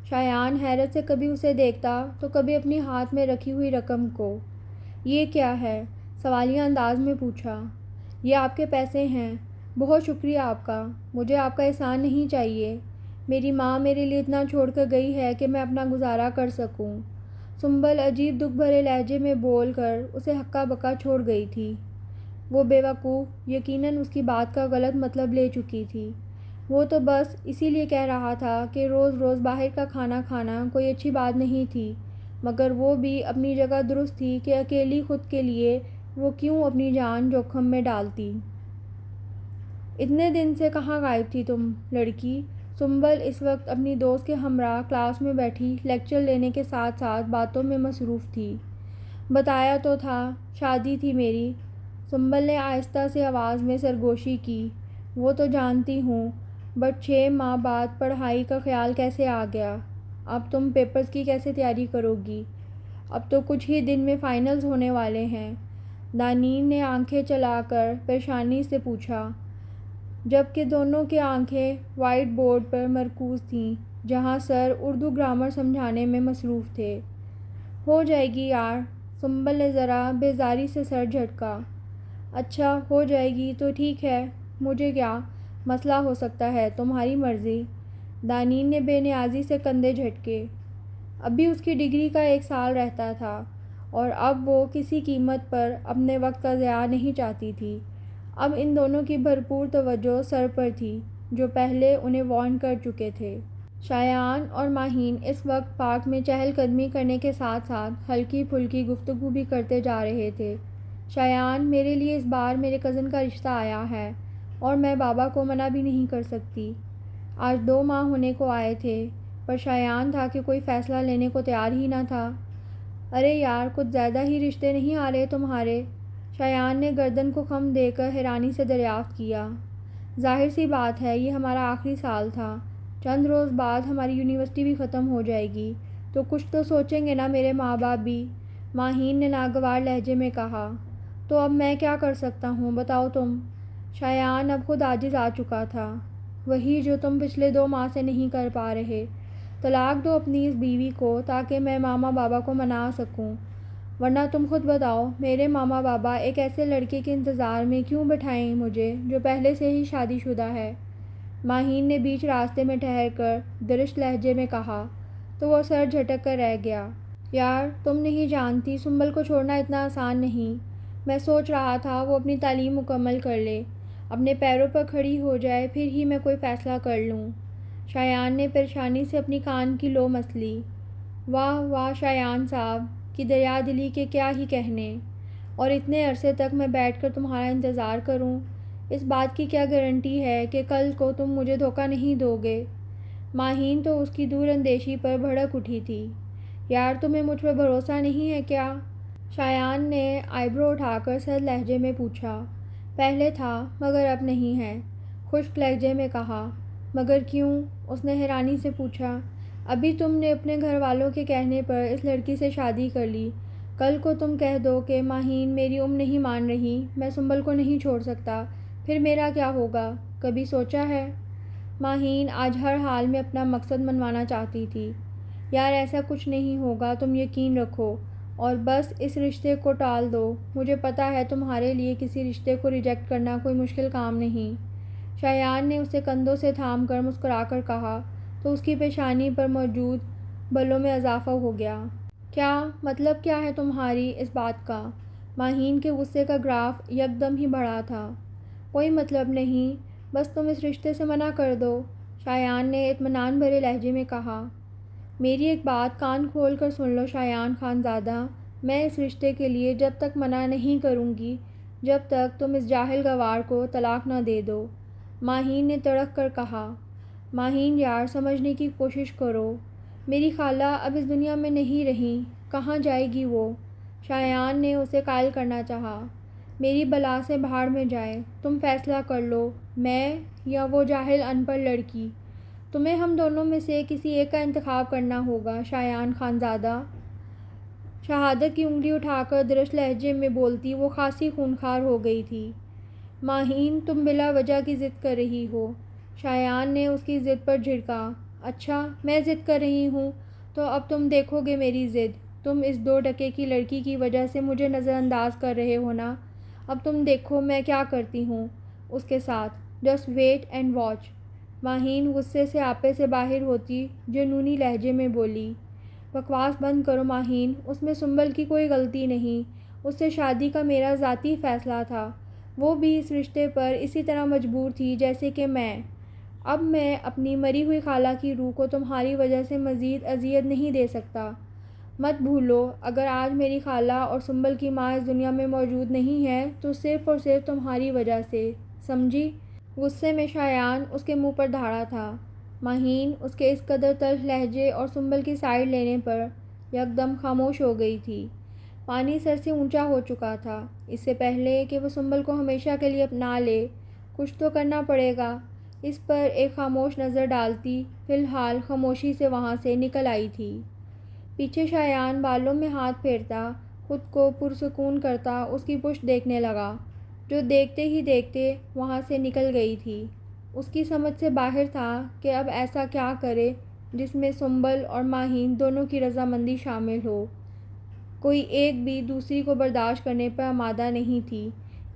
شایان حیرت سے کبھی اسے دیکھتا تو کبھی اپنی ہاتھ میں رکھی ہوئی رقم کو۔ یہ کیا ہے؟ سوالیہ انداز میں پوچھا۔ یہ آپ کے پیسے ہیں۔ بہت شکریہ آپ کا، مجھے آپ کا احسان نہیں چاہیے۔ میری ماں میرے لیے اتنا چھوڑ کر گئی ہے کہ میں اپنا گزارا کر سکوں۔ سنبل عجیب دکھ بھرے لہجے میں بول کر اسے ہکا بکا چھوڑ گئی تھی۔ وہ بے وقوف یقیناً اس کی بات کا غلط مطلب لے چکی تھی۔ وہ تو بس اسی لیے کہہ رہا تھا کہ روز روز باہر کا کھانا کھانا کوئی اچھی بات نہیں تھی، مگر وہ بھی اپنی جگہ درست تھی کہ اکیلی خود کے لیے وہ کیوں اپنی جان جوخم میں ڈالتی۔ اتنے دن سے کہاں غائب تھی تم، لڑکی؟ سنبل اس وقت اپنی دوست کے ہمراہ کلاس میں بیٹھی لیکچر لینے کے ساتھ ساتھ باتوں میں مصروف تھی۔ بتایا تو تھا، شادی تھی میری۔ سنبل نے آہستہ سے آواز میں سرگوشی کی۔ وہ تو جانتی ہوں، بٹ 6 ماہ بعد پڑھائی کا خیال کیسے آ گیا؟ اب تم پیپرز کی کیسے تیاری کرو گی؟ اب تو کچھ ہی دن میں فائنلز ہونے والے ہیں۔ دانین نے آنکھیں چلا کر پریشانی سے پوچھا، جبکہ دونوں کی آنکھیں وائٹ بورڈ پر مرکوز تھیں جہاں سر اردو گرامر سمجھانے میں مصروف تھے۔ ہو جائے گی یار، سنبل نے ذرا بیزاری سے سر جھٹکا۔ اچھا ہو جائے گی تو ٹھیک ہے، مجھے کیا مسئلہ ہو سکتا ہے، تمہاری مرضی۔ دانین نے بے نیازی سے کندھے جھٹکے۔ ابھی اس کی ڈگری کا 1 سال رہتا تھا اور اب وہ کسی قیمت پر اپنے وقت کا ضیاع نہیں چاہتی تھی۔ اب ان دونوں کی بھرپور توجہ سر پر تھی جو پہلے انہیں وارن کر چکے تھے۔ شایان اور ماہین اس وقت پارک میں چہل قدمی کرنے کے ساتھ ساتھ ہلکی پھلکی گفتگو بھی کرتے جا رہے تھے۔ شایان، میرے لیے اس بار میرے کزن کا رشتہ آیا ہے اور میں بابا کو منع بھی نہیں کر سکتی۔ آج 2 ماہ ہونے کو آئے تھے پر شایان تھا کہ کوئی فیصلہ لینے کو تیار ہی نہ تھا۔ ارے یار، کچھ زیادہ ہی رشتے نہیں آ رہے تمہارے؟ شایان نے گردن کو خم دے کر حیرانی سے دریافت کیا۔ ظاہر سی بات ہے، یہ ہمارا آخری سال تھا، چند روز بعد ہماری یونیورسٹی بھی ختم ہو جائے گی، تو کچھ تو سوچیں گے نا میرے ماں باپ بھی، ماہین نے ناگوار لہجے میں کہا۔ تو اب میں کیا کر سکتا ہوں، بتاؤ تم؟ شایان اب خود عاجز آ چکا تھا۔ وہی جو تم پچھلے 2 ماہ سے نہیں کر پا رہے، طلاق دو اپنی اس بیوی کو تاکہ میں ماما بابا کو منا سکوں، ورنہ تم خود بتاؤ میرے ماما بابا ایک ایسے لڑکے کے انتظار میں کیوں بٹھائیں مجھے جو پہلے سے ہی شادی شدہ ہے؟ ماہین نے بیچ راستے میں ٹھہر کر درشت لہجے میں کہا، تو وہ سر جھٹک کر رہ گیا۔ یار، تم نہیں جانتی سنبل کو چھوڑنا اتنا آسان نہیں۔ میں سوچ رہا تھا وہ اپنی تعلیم مکمل کر لے، اپنے پیروں پر کھڑی ہو جائے، پھر ہی میں کوئی فیصلہ کر لوں۔ شایان نے پریشانی سے اپنی کان کی لو مس لی۔ واہ واہ شایان صاحب کی دریا دلی کے کیا ہی کہنے، اور اتنے عرصے تک میں بیٹھ کر تمہارا انتظار کروں، اس بات کی کیا گارنٹی ہے کہ کل کو تم مجھے دھوکہ نہیں دو گے؟ ماہین تو اس کی دور اندیشی پر بھڑک اٹھی تھی۔ یار، تمہیں مجھ پر بھروسہ نہیں ہے کیا؟ شایان نے آئی برو اٹھا کر سرد لہجے میں پوچھا۔ پہلے تھا مگر اب نہیں ہے، خشک لہجے میں کہا۔ مگر کیوں؟ اس نے حیرانی سے پوچھا۔ ابھی تم نے اپنے گھر والوں کے کہنے پر اس لڑکی سے شادی کر لی، کل کو تم کہہ دو کہ ماہین میری نہیں مان رہی، میں سنبل کو نہیں چھوڑ سکتا، پھر میرا کیا ہوگا؟ کبھی سوچا ہے؟ ماہین آج ہر حال میں اپنا مقصد منوانا چاہتی تھی۔ یار، ایسا کچھ نہیں ہوگا، تم یقین رکھو، اور بس اس رشتے کو ٹال دو، مجھے پتہ ہے تمہارے لیے کسی رشتے کو ریجیکٹ کرنا کوئی مشکل کام نہیں۔ شایان نے اسے کندھوں سے تھام کر مسکرا کر کہا تو اس کی پیشانی پر موجود بلوں میں اضافہ ہو گیا۔ کیا مطلب کیا ہے تمہاری اس بات کا؟ ماہین کے غصے کا گراف یکدم ہی بڑھا تھا۔ کوئی مطلب نہیں، بس تم اس رشتے سے منع کر دو، شایان نے اطمینان بھرے لہجے میں کہا۔ میری ایک بات کان کھول کر سن لو شایان خان زادہ، میں اس رشتے کے لیے جب تک منع نہیں کروں گی جب تک تم اس جاہل گنوار کو طلاق نہ دے دو، ماہین نے تڑک کر کہا۔ ماہین یار، سمجھنے کی کوشش کرو، میری خالہ اب اس دنیا میں نہیں رہیں، کہاں جائے گی وہ؟ شایان نے اسے قائل کرنا چاہا۔ میری بلا سے بھاڑ میں جائے، تم فیصلہ کر لو، میں یا وہ جاہل ان پڑھ لڑکی، تمہیں ہم دونوں میں سے کسی ایک کا انتخاب کرنا ہوگا شایان خان زادہ۔ شہادت کی انگلی اٹھا کر درشت لہجے میں بولتی وہ خاصی خونخوار ہو گئی تھی۔ ماہین، تم بلا وجہ کی ضد کر رہی ہو، شایان نے اس کی ضد پر جھڑکا۔ اچھا، میں ضد کر رہی ہوں، تو اب تم دیکھو گے میری ضد، تم اس 2 ٹکے کی لڑکی کی وجہ سے مجھے نظر انداز کر رہے ہو نا، اب تم دیکھو میں کیا کرتی ہوں اس کے ساتھ، just wait and watch. Maheen غصے سے آپے سے باہر ہوتی جنونی لہجے میں بولی۔ بکواس بند کرو ماہین، اس میں سنبل کی کوئی غلطی نہیں، اس سے شادی کا میرا ذاتی فیصلہ تھا، وہ بھی اس رشتے پر اسی طرح مجبور تھی جیسے کہ میں۔ اب میں اپنی مری ہوئی خالہ کی روح کو تمہاری وجہ سے مزید اذیت نہیں دے سکتا۔ مت بھولو، اگر آج میری خالہ اور سنبل کی ماں اس دنیا میں موجود نہیں ہے تو صرف اور صرف تمہاری وجہ سے، سمجھی؟ غصے میں شایان اس کے منہ پر دھاڑا تھا۔ ماہین اس کے اس قدر تلخ لہجے اور سنبل کی سائیڈ لینے پر یکدم خاموش ہو گئی تھی۔ پانی سر سے اونچا ہو چکا تھا۔ اس سے پہلے کہ وہ سنبل کو ہمیشہ کے لیے اپنا لے، کچھ تو کرنا پڑے گا۔ اس پر ایک خاموش نظر ڈالتی فی الحال خاموشی سے وہاں سے نکل آئی تھی۔ پیچھے شایان بالوں میں ہاتھ پھیرتا خود کو پرسکون کرتا اس کی پشت دیکھنے لگا، جو دیکھتے ہی دیکھتے وہاں سے نکل گئی تھی۔ اس کی سمجھ سے باہر تھا کہ اب ایسا کیا کرے جس میں سنبل اور ماہین دونوں کی رضامندی شامل ہو۔ کوئی ایک بھی دوسری کو برداشت کرنے پر آمادہ نہیں تھی۔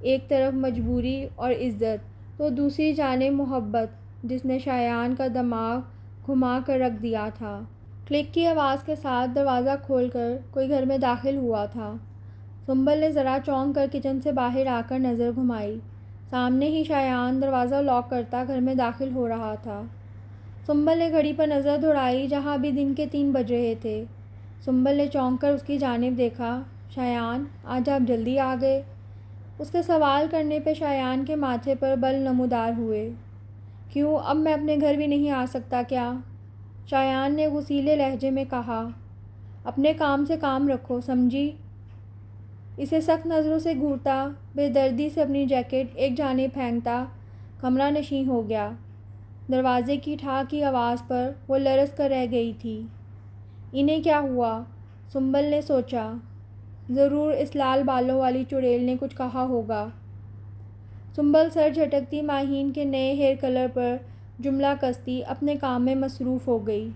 ایک طرف مجبوری اور عزت تو دوسری جانب محبت جس نے شایان کا دماغ گھما کر رکھ دیا تھا۔ کلک کی آواز کے ساتھ دروازہ کھول کر کوئی گھر میں داخل ہوا تھا۔ سنبل نے ذرا چونک کر کچن سے باہر آ کر نظر گھمائی۔ سامنے ہی شایان دروازہ لاک کرتا گھر میں داخل ہو رہا تھا۔ سنبل نے گھڑی پر نظر دوڑائی جہاں ابھی دن کے 3 بج رہے تھے۔ سنبل نے چونک کر اس کی جانب دیکھا۔ شایان، آج آپ جلدی آ گئے؟ اس کے سوال کرنے پہ شایان کے ماتھے پر بل نمودار ہوئے۔ کیوں، اب میں اپنے گھر بھی نہیں آ سکتا کیا؟ شایان نے غصیلے لہجے میں کہا۔ اپنے کام سے کام رکھو، سمجھی؟ اسے سخت نظروں سے گھورتا، بے دردی سے اپنی جیکٹ ایک جانب پھینکتا کمرہ نشین ہو گیا۔ دروازے کی ٹھا کی آواز پر وہ لرز کر رہ گئی تھی۔ انہیں کیا ہوا؟ سنبل نے سوچا۔ ضرور اس لال بالوں والی چڑیل نے کچھ کہا ہوگا۔ سنبل سر جھٹکتی ماہین کے نئے ہیئر کلر پر جملہ کستی اپنے کام میں مصروف ہو گئی۔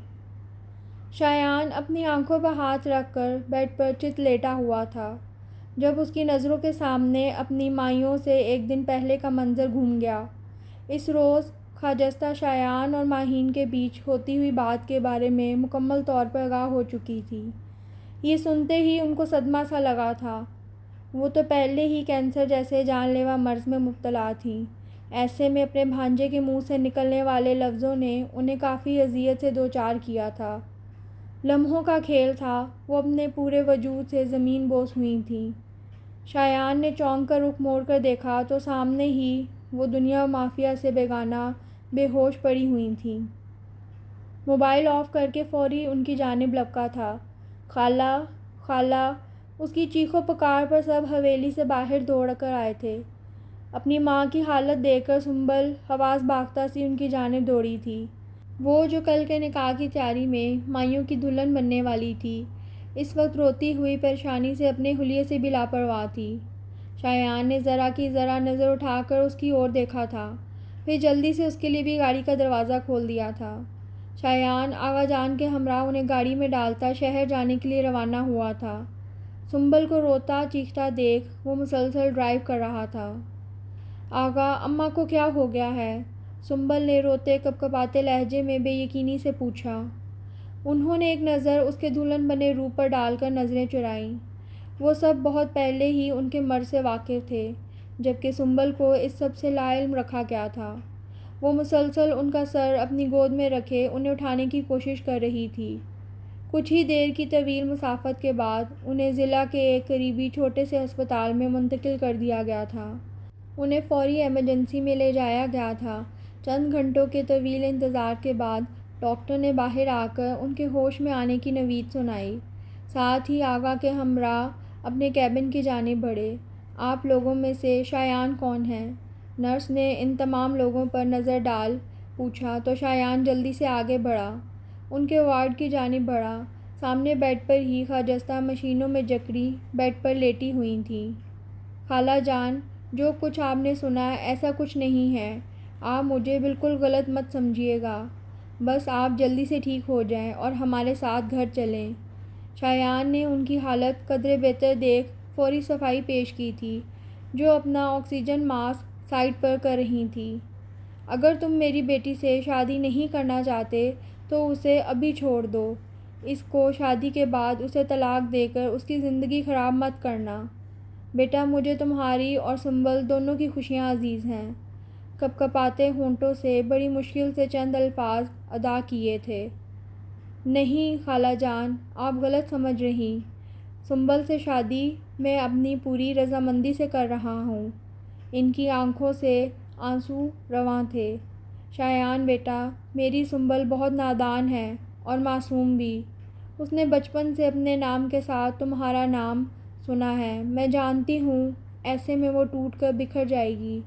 شایان اپنی آنکھوں پر ہاتھ رکھ کر بیڈ پر چت لیٹا ہوا تھا جب اس کی نظروں کے سامنے اپنی مائیوں سے ایک دن پہلے کا منظر گھوم گیا۔ اس روز خجستہ شایان اور ماہین کے بیچ ہوتی ہوئی بات کے بارے میں مکمل طور پر آگاہ ہو چکی تھی۔ یہ سنتے ہی ان کو صدمہ سا لگا تھا۔ وہ تو پہلے ہی کینسر جیسے جان لیوا مرض میں مبتلا تھیں۔ ایسے میں اپنے بھانجے کے منہ سے نکلنے والے لفظوں نے انہیں کافی اذیت سے دوچار کیا تھا۔ لمحوں کا کھیل تھا، وہ اپنے پورے وجود سے زمین بوس ہوئی تھیں۔ شایان نے چونک کر رخ موڑ کر دیکھا تو سامنے ہی وہ دنیا و مافیا سے بیگانہ بے ہوش پڑی ہوئی تھیں۔ موبائل آف کر کے فوری ان کی جانب لپکا تھا۔ خالہ، خالہ، اس کی چیخو پکار پر سب حویلی سے باہر دوڑ کر آئے تھے۔ اپنی ماں کی حالت دیکھ کر سنبل حواس باختہ سی ان کی جانب دوڑی تھی۔ وہ جو کل کے نکاح کی تیاری میں مائیوں کی دلہن بننے والی تھی، اس وقت روتی ہوئی پریشانی سے اپنے حلیے سے بھی لاپرواہ تھی۔ شایان نے ذرا کی ذرا نظر اٹھا کر اس کی اور دیکھا تھا، پھر جلدی سے اس کے لیے بھی گاڑی کا دروازہ کھول دیا تھا۔ شایان آغا جان کے ہمراہ انہیں گاڑی میں ڈالتا شہر جانے کے لیے روانہ ہوا تھا۔ سنبل کو روتا چیختا دیکھ وہ مسلسل ڈرائیو کر رہا تھا۔ آغا، اماں کو کیا ہو گیا ہے؟ سنبل نے روتے کپکپاتے لہجے میں بے یقینی سے پوچھا۔ انہوں نے ایک نظر اس کے دلہن بنے روپ پر ڈال کر نظریں چرائیں۔ وہ سب بہت پہلے ہی ان کے مرض سے واقف تھے، جبکہ سنبل کو اس سب سے لا علم رکھا گیا تھا۔ وہ مسلسل ان کا سر اپنی گود میں رکھے انہیں اٹھانے کی کوشش کر رہی تھی۔ کچھ ہی دیر کی طویل مسافت کے بعد انہیں ضلع کے ایک قریبی چھوٹے سے ہسپتال میں منتقل کر دیا گیا تھا۔ انہیں فوری ایمرجنسی میں لے جایا گیا تھا۔ چند گھنٹوں کے طویل انتظار کے بعد ڈاکٹر نے باہر آ کر ان کے ہوش میں آنے کی نوید سنائی۔ ساتھ ہی آغا کے ہمراہ اپنے کیبن کی جانب بڑھے۔ آپ لوگوں میں سے شایان کون ہے؟ نرس نے ان تمام لوگوں پر نظر ڈال پوچھا تو شایان جلدی سے آگے بڑھا، ان کے وارڈ کی جانب بڑھا۔ سامنے بیڈ پر ہی خجستہ مشینوں میں جکڑی بیڈ پر لیٹی ہوئی تھیں۔ خالہ جان، جو کچھ آپ نے سنا ایسا کچھ نہیں ہے، آپ مجھے بالکل غلط مت سمجھیے گا، بس آپ جلدی سے ٹھیک ہو جائیں اور ہمارے ساتھ گھر چلیں۔ شایان نے ان کی حالت قدرے بہتر دیکھ فوری صفائی پیش کی تھی، جو اپنا آکسیجن ماسک سائڈ پر کر رہی تھی۔ اگر تم میری بیٹی سے شادی نہیں کرنا چاہتے تو اسے ابھی چھوڑ دو، اس کو شادی کے بعد اسے طلاق دے کر اس کی زندگی خراب مت کرنا۔ بیٹا، مجھے تمہاری اور سنبل دونوں کی خوشیاں عزیز ہیں۔ کپکپاتے ہونٹوں سے بڑی مشکل سے چند الفاظ ادا کیے تھے۔ نہیں خالہ جان، آپ غلط سمجھ رہی۔ سنبل سے شادی میں اپنی پوری رضامندی سے کر رہا ہوں۔ ان کی آنکھوں سے آنسو رواں تھے۔ شایان بیٹا، میری سنبل بہت نادان ہے اور معصوم بھی۔ اس نے بچپن سے اپنے نام کے ساتھ تمہارا نام سنا ہے۔ میں جانتی ہوں ایسے میں وہ ٹوٹ کر بکھر جائے گی،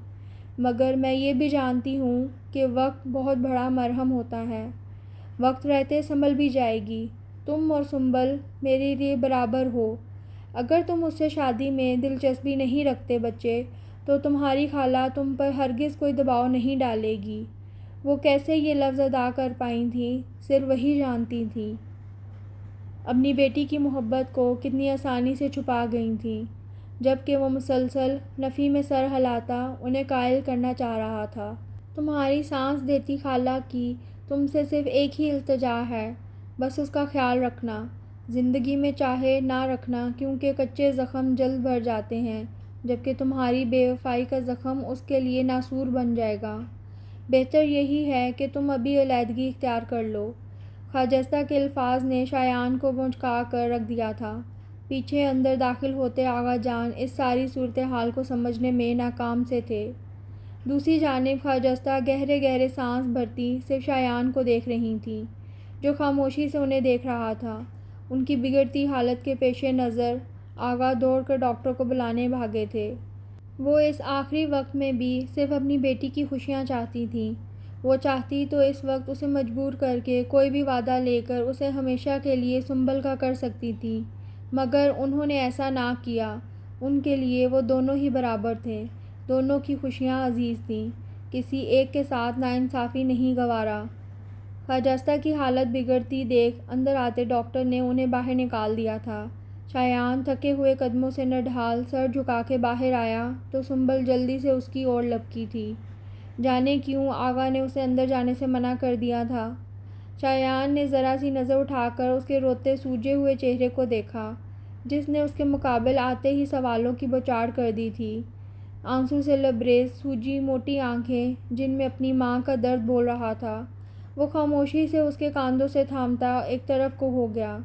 مگر میں یہ بھی جانتی ہوں کہ وقت بہت بڑا مرہم ہوتا ہے، وقت رہتے سنبھل بھی جائے گی۔ تم اور سنبل میرے لیے برابر ہو۔ اگر تم اس سے شادی میں دلچسپی نہیں رکھتے بچے، تو تمہاری خالہ تم پر ہرگز کوئی دباؤ نہیں ڈالے گی۔ وہ کیسے یہ لفظ ادا کر پائیں تھیں، صرف وہی جانتی تھیں۔ اپنی بیٹی کی محبت کو کتنی آسانی سے چھپا گئی تھیں۔ جبکہ وہ مسلسل نفی میں سر ہلاتا انہیں قائل کرنا چاہ رہا تھا۔ تمہاری سانس دیتی خالہ کی تم سے صرف ایک ہی التجا ہے، بس اس کا خیال رکھنا، زندگی میں چاہے نہ رکھنا، کیونکہ کچے زخم جلد بھر جاتے ہیں، جبکہ تمہاری بے وفائی کا زخم اس کے لیے ناسور بن جائے گا۔ بہتر یہی ہے کہ تم ابھی علیحدگی اختیار کر لو۔ خاجستہ کے الفاظ نے شایان کو مچکا کر رکھ دیا تھا۔ پیچھے اندر داخل ہوتے آغا جان اس ساری صورتحال کو سمجھنے میں ناکام سے تھے۔ دوسری جانب خاجستہ گہرے گہرے سانس بھرتی صرف شایان کو دیکھ رہی تھیں، جو خاموشی سے انہیں دیکھ رہا تھا۔ ان کی بگڑتی حالت کے پیش نظر آغا دوڑ کر ڈاکٹر کو بلانے بھاگے تھے۔ وہ اس آخری وقت میں بھی صرف اپنی بیٹی کی خوشیاں چاہتی تھیں۔ وہ چاہتی تو اس وقت اسے مجبور کر کے کوئی بھی وعدہ لے کر اسے ہمیشہ کے لیے سنبھل کا کر سکتی تھی، مگر انہوں نے ایسا نہ کیا۔ ان کے لیے وہ دونوں ہی برابر تھے، دونوں کی خوشیاں عزیز تھیں، کسی ایک کے ساتھ ناانصافی نہیں گوارا۔ خاجستہ کی حالت بگڑتی دیکھ اندر آتے ڈاکٹر نے انہیں باہر نکال دیا تھا۔ شایان تھکے ہوئے قدموں سے نڈھال سر جھکا کے باہر آیا تو سنبل جلدی سے اس کی اور لپکی تھی۔ جانے کیوں آغا نے اسے اندر جانے سے منع کر دیا تھا؟ شایان نے ذرا سی نظر اٹھا کر اس کے روتے سوجے ہوئے چہرے کو دیکھا، جس نے اس کے مقابل آتے ہی سوالوں کی بوچھاڑ کر دی تھی۔ آنسو سے لبریز سوجی موٹی آنکھیں جن میں اپنی ماں کا درد بول رہا تھا۔ وہ خاموشی سے اس کے کاندھوں سے تھامتا ایک طرف کو ہو گیا،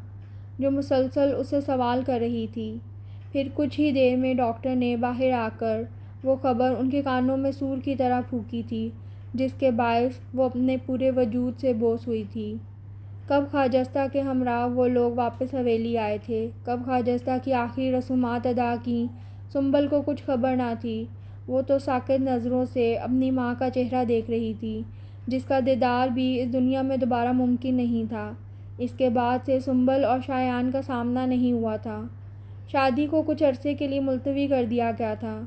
جو مسلسل اس سے سوال کر رہی تھی۔ پھر کچھ ہی دیر میں ڈاکٹر نے باہر آ کر وہ خبر ان کے کانوں میں سور کی طرح پھونکی تھی، جس کے باعث وہ اپنے پورے وجود سے بوس ہوئی تھی۔ کب خاجستہ کے ہمراہ وہ لوگ واپس حویلی آئے تھے، کب خاجستہ کی آخری رسومات ادا کیں، سنبل کو کچھ خبر نہ تھی۔ وہ تو ساکت نظروں سے اپنی ماں کا چہرہ دیکھ رہی تھی، جس کا دیدار بھی اس دنیا میں دوبارہ ممکن نہیں تھا۔ اس کے بعد سے سنبل اور شایان کا سامنا نہیں ہوا تھا۔ شادی کو کچھ عرصے کے لیے ملتوی کر دیا گیا تھا۔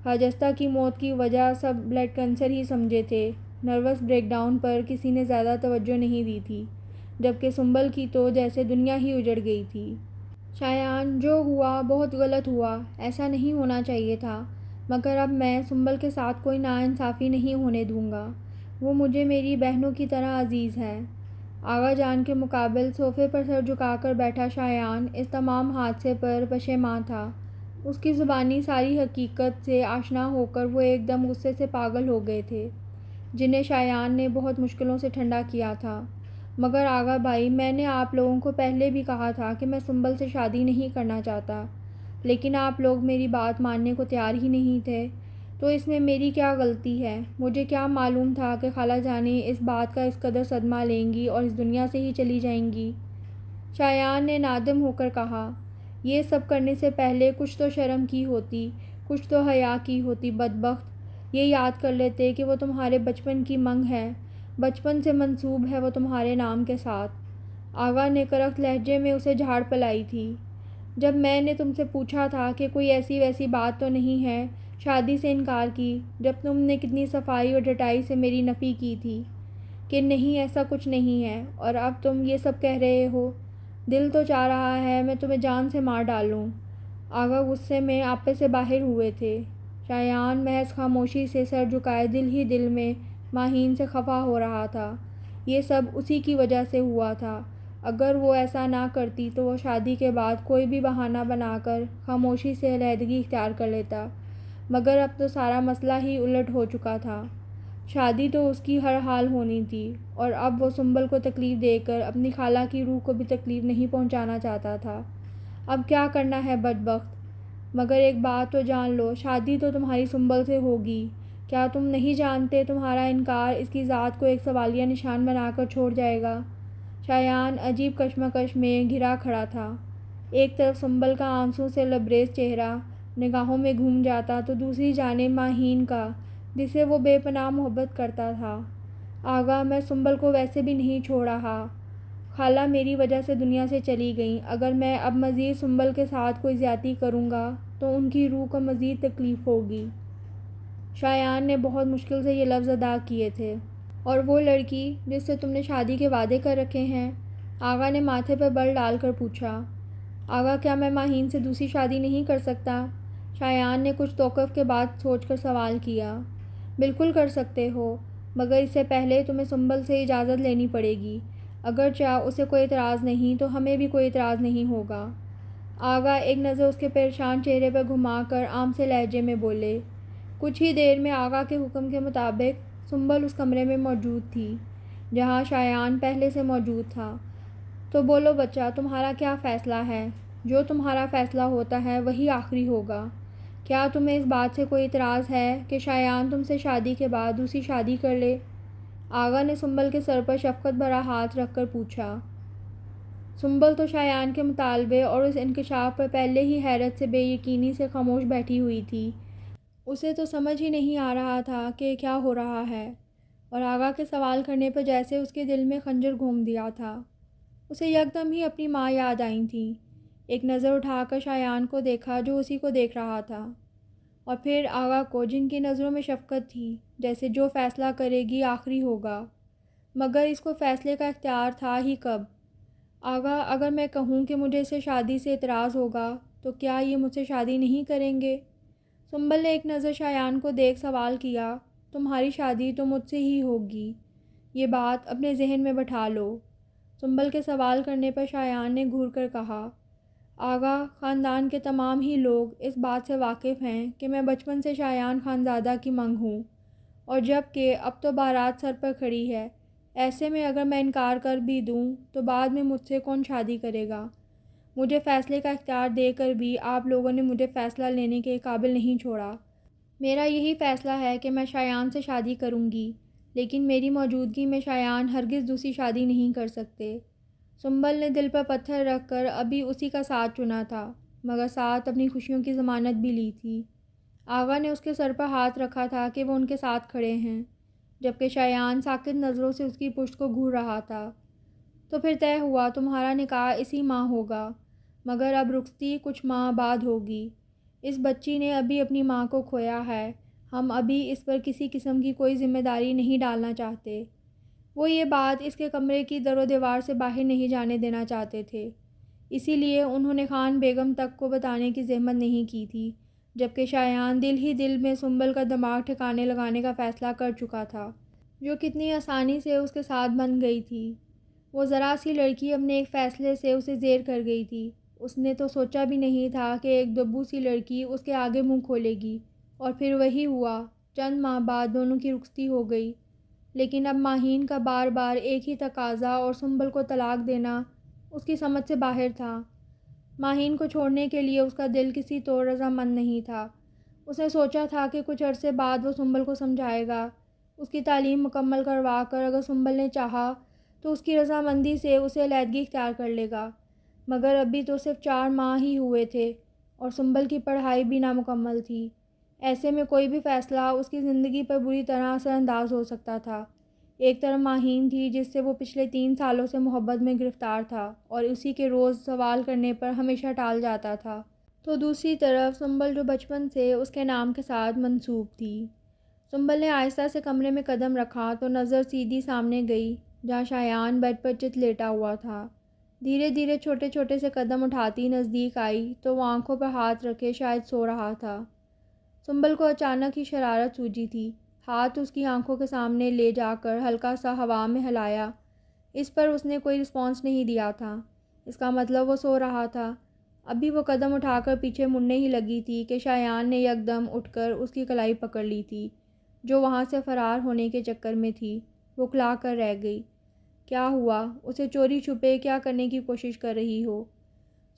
خاجستہ کی موت کی وجہ سب بلڈ کینسر ہی سمجھے تھے، نروس بریک ڈاؤن پر کسی نے زیادہ توجہ نہیں دی تھی، جبکہ سنبل کی تو جیسے دنیا ہی اجڑ گئی تھی۔ شایان، جو ہوا بہت غلط ہوا، ایسا نہیں ہونا چاہیے تھا، مگر اب میں سنبل کے ساتھ کوئی ناانصافی نہیں ہونے دوں گا۔ وہ مجھے میری بہنوں کی طرح عزیز ہے۔ آغا جان کے مقابل صوفے پر سر جھکا کر بیٹھا شایان اس تمام حادثے پر پشیمان تھا۔ اس کی زبانی ساری حقیقت سے آشنا ہو کر وہ ایک دم غصے سے پاگل ہو گئے تھے، جنہیں شایان نے بہت مشکلوں سے ٹھنڈا کیا تھا۔ مگر آغا بھائی، میں نے آپ لوگوں کو پہلے بھی کہا تھا کہ میں سنبل سے شادی نہیں کرنا چاہتا، لیکن آپ لوگ میری بات ماننے کو تیار ہی نہیں تھے، تو اس میں میری کیا غلطی ہے؟ مجھے کیا معلوم تھا کہ خالہ جانی اس بات کا اس قدر صدمہ لیں گی اور اس دنیا سے ہی چلی جائیں گی؟ شایان نے نادم ہو کر کہا، یہ سب کرنے سے پہلے کچھ تو شرم کی ہوتی، کچھ تو حیا کی ہوتی۔ بدبخت، یہ یاد کر لیتے کہ وہ تمہارے بچپن کی منگ ہے، بچپن سے منسوب ہے وہ تمہارے نام کے ساتھ۔ آغا نے کرخت لہجے میں اسے جھاڑ پلائی تھی۔ جب میں نے تم سے پوچھا تھا کہ کوئی ایسی ویسی بات تو نہیں ہے، شادی سے انکار کی، جب تم نے کتنی صفائی اور ڈٹائی سے میری نفی کی تھی کہ نہیں ایسا کچھ نہیں ہے، اور اب تم یہ سب کہہ رہے ہو۔ دل تو چاہ رہا ہے میں تمہیں جان سے مار ڈالوں۔ آغا غصے میں آپے سے باہر ہوئے تھے۔ شایان محض خاموشی سے سر جھکائے دل ہی دل میں ماہین سے خفا ہو رہا تھا۔ یہ سب اسی کی وجہ سے ہوا تھا۔ اگر وہ ایسا نہ کرتی تو وہ شادی کے بعد کوئی بھی بہانہ بنا کر خاموشی سے علیحدگی اختیار کر لیتا، مگر اب تو سارا مسئلہ ہی الٹ ہو چکا تھا۔ شادی تو اس کی ہر حال ہونی تھی، اور اب وہ سنبل کو تکلیف دے کر اپنی خالہ کی روح کو بھی تکلیف نہیں پہنچانا چاہتا تھا۔ اب کیا کرنا ہے بدبخت؟ مگر ایک بات تو جان لو، شادی تو تمہاری سنبل سے ہوگی۔ کیا تم نہیں جانتے تمہارا انکار اس کی ذات کو ایک سوالیہ نشان بنا کر چھوڑ جائے گا؟ شایان عجیب کشمکش میں گھرا کھڑا تھا۔ ایک طرف سنبل کا آنسوں سے لبریز چہرہ نگاہوں میں گھوم جاتا تو دوسری جانب ماہین کا، جسے وہ بے پناہ محبت کرتا تھا۔ آغا، میں سنبل کو ویسے بھی نہیں چھوڑ رہا۔ خالہ میری وجہ سے دنیا سے چلی گئیں، اگر میں اب مزید سنبل کے ساتھ کوئی زیادتی کروں گا تو ان کی روح کو مزید تکلیف ہوگی۔ شایان نے بہت مشکل سے یہ لفظ ادا کیے تھے۔ اور وہ لڑکی جس سے تم نے شادی کے وعدے کر رکھے ہیں؟ آغا نے ماتھے پر بل ڈال کر پوچھا۔ آغا، کیا میں ماہین سے دوسری شادی نہیں کر سکتا؟ شایان نے کچھ توقف کے بعد سوچ کر سوال کیا۔ بالکل کر سکتے ہو، مگر اس سے پہلے تمہیں سنبل سے اجازت لینی پڑے گی۔ اگرچہ اسے کوئی اعتراض نہیں تو ہمیں بھی کوئی اعتراض نہیں ہوگا۔ آغا ایک نظر اس کے پریشان چہرے پر گھما کر عام سے لہجے میں بولے۔ کچھ ہی دیر میں آغا کے حکم کے مطابق سنبل اس کمرے میں موجود تھی جہاں شایان پہلے سے موجود تھا۔ تو بولو بچہ، تمہارا کیا فیصلہ ہے؟ جو تمہارا فیصلہ ہوتا ہے وہی آخری ہوگا۔ کیا تمہیں اس بات سے کوئی اعتراض ہے کہ شایان تم سے شادی کے بعد دوسری شادی کر لے؟ آغا نے سنبل کے سر پر شفقت بھرا ہاتھ رکھ کر پوچھا۔ سنبل تو شایان کے مطالبے اور اس انکشاف پر پہلے ہی حیرت سے بے یقینی سے خاموش بیٹھی ہوئی تھی۔ اسے تو سمجھ ہی نہیں آ رہا تھا کہ کیا ہو رہا ہے، اور آغا کے سوال کرنے پر جیسے اس کے دل میں خنجر گھوم دیا تھا۔ اسے یکدم ہی اپنی ماں یاد آئی تھیں۔ ایک نظر اٹھا کر شایان کو دیکھا جو اسی کو دیکھ رہا تھا، اور پھر آغا کو جن کی نظروں میں شفقت تھی، جیسے جو فیصلہ کرے گی آخری ہوگا۔ مگر اس کو فیصلے کا اختیار تھا ہی کب؟ آغا، اگر میں کہوں کہ مجھے اس سے شادی سے اعتراض ہوگا تو کیا یہ مجھ سے شادی نہیں کریں گے؟ سنبل نے ایک نظر شایان کو دیکھ سوال کیا۔ تمہاری شادی تو مجھ سے ہی ہوگی، یہ بات اپنے ذہن میں بٹھا لو۔ سنبل کے سوال کرنے پر شایان نے گھور کر کہا۔ آغا، خاندان کے تمام ہی لوگ اس بات سے واقف ہیں کہ میں بچپن سے شایان خانزادہ کی منگ ہوں، اور جب کہ اب تو بارات سر پر کھڑی ہے، ایسے میں اگر میں انکار کر بھی دوں تو بعد میں مجھ سے کون شادی کرے گا؟ مجھے فیصلے کا اختیار دے کر بھی آپ لوگوں نے مجھے فیصلہ لینے کے قابل نہیں چھوڑا۔ میرا یہی فیصلہ ہے کہ میں شایان سے شادی کروں گی، لیکن میری موجودگی میں شایان ہرگز دوسری شادی نہیں کر سکتے۔ سنبل نے دل پر پتھر رکھ کر ابھی اسی کا ساتھ چنا تھا، مگر ساتھ اپنی خوشیوں کی ضمانت بھی لی تھی۔ آغا نے اس کے سر پر ہاتھ رکھا تھا کہ وہ ان کے ساتھ کھڑے ہیں، جبکہ شایان ساکت نظروں سے اس کی پشت کو گھور رہا تھا۔ تو پھر طے ہوا، تمہارا نکاح اسی ماہ ہوگا، مگر اب رخصتی کچھ ماہ بعد ہوگی۔ اس بچی نے ابھی اپنی ماں کو کھویا ہے، ہم ابھی اس پر کسی قسم کی کوئی ذمہ داری نہیں ڈالنا چاہتے۔ وہ یہ بات اس کے کمرے کی در و دیوار سے باہر نہیں جانے دینا چاہتے تھے، اسی لیے انہوں نے خان بیگم تک کو بتانے کی زحمت نہیں کی تھی، جبکہ شایان دل ہی دل میں سنبل کا دماغ ٹھکانے لگانے کا فیصلہ کر چکا تھا، جو کتنی آسانی سے اس کے ساتھ بن گئی تھی۔ وہ ذرا سی لڑکی اپنے ایک فیصلے سے اسے زیر کر گئی تھی۔ اس نے تو سوچا بھی نہیں تھا کہ ایک دبو سی لڑکی اس کے آگے منہ کھولے گی، اور پھر وہی ہوا، چند ماہ بعد دونوں کی رخصتی ہو گئی۔ لیکن اب ماہین کا بار بار ایک ہی تقاضا اور سنبل کو طلاق دینا اس کی سمجھ سے باہر تھا۔ ماہین کو چھوڑنے کے لیے اس کا دل کسی طور رضامند نہیں تھا۔ اس نے سوچا تھا کہ کچھ عرصے بعد وہ سنبل کو سمجھائے گا، اس کی تعلیم مکمل کروا کر اگر سنبل نے چاہا تو اس کی رضامندی سے اسے علیحدگی اختیار کر لے گا، مگر ابھی تو صرف 4 ماہ ہی ہوئے تھے اور سنبل کی پڑھائی بھی نامکمل تھی۔ ایسے میں کوئی بھی فیصلہ اس کی زندگی پر بری طرح اثر انداز ہو سکتا تھا۔ ایک طرف ماہین تھی جس سے وہ پچھلے 3 سالوں سے محبت میں گرفتار تھا اور اسی کے روز سوال کرنے پر ہمیشہ ٹال جاتا تھا، تو دوسری طرف سنبل جو بچپن سے اس کے نام کے ساتھ منسوب تھی۔ سنبل نے آہستہ سے کمرے میں قدم رکھا تو نظر سیدھی سامنے گئی جہاں شایان بیڈ پر چت لیٹا ہوا تھا۔ دھیرے دھیرے چھوٹے چھوٹے سے قدم اٹھاتی نزدیک آئی تو وہ آنکھوں پر ہاتھ رکھے شاید سو رہا تھا۔ سنبل کو اچانک ہی شرارت سوجی تھی۔ ہاتھ اس کی آنکھوں کے سامنے لے جا کر ہلکا سا ہوا میں ہلایا۔ اس پر اس نے کوئی رسپانس نہیں دیا تھا، اس کا مطلب وہ سو رہا تھا۔ ابھی وہ قدم اٹھا کر پیچھے مڑنے ہی لگی تھی کہ شایان نے یکدم اٹھ کر اس کی کلائی پکڑ لی تھی، جو وہاں سے فرار ہونے کے چکر میں تھی۔ وہ کھلا کر رہ گئی۔ کیا ہوا؟ اسے چوری چھپے کیا کرنے کی کوشش کر رہی ہو؟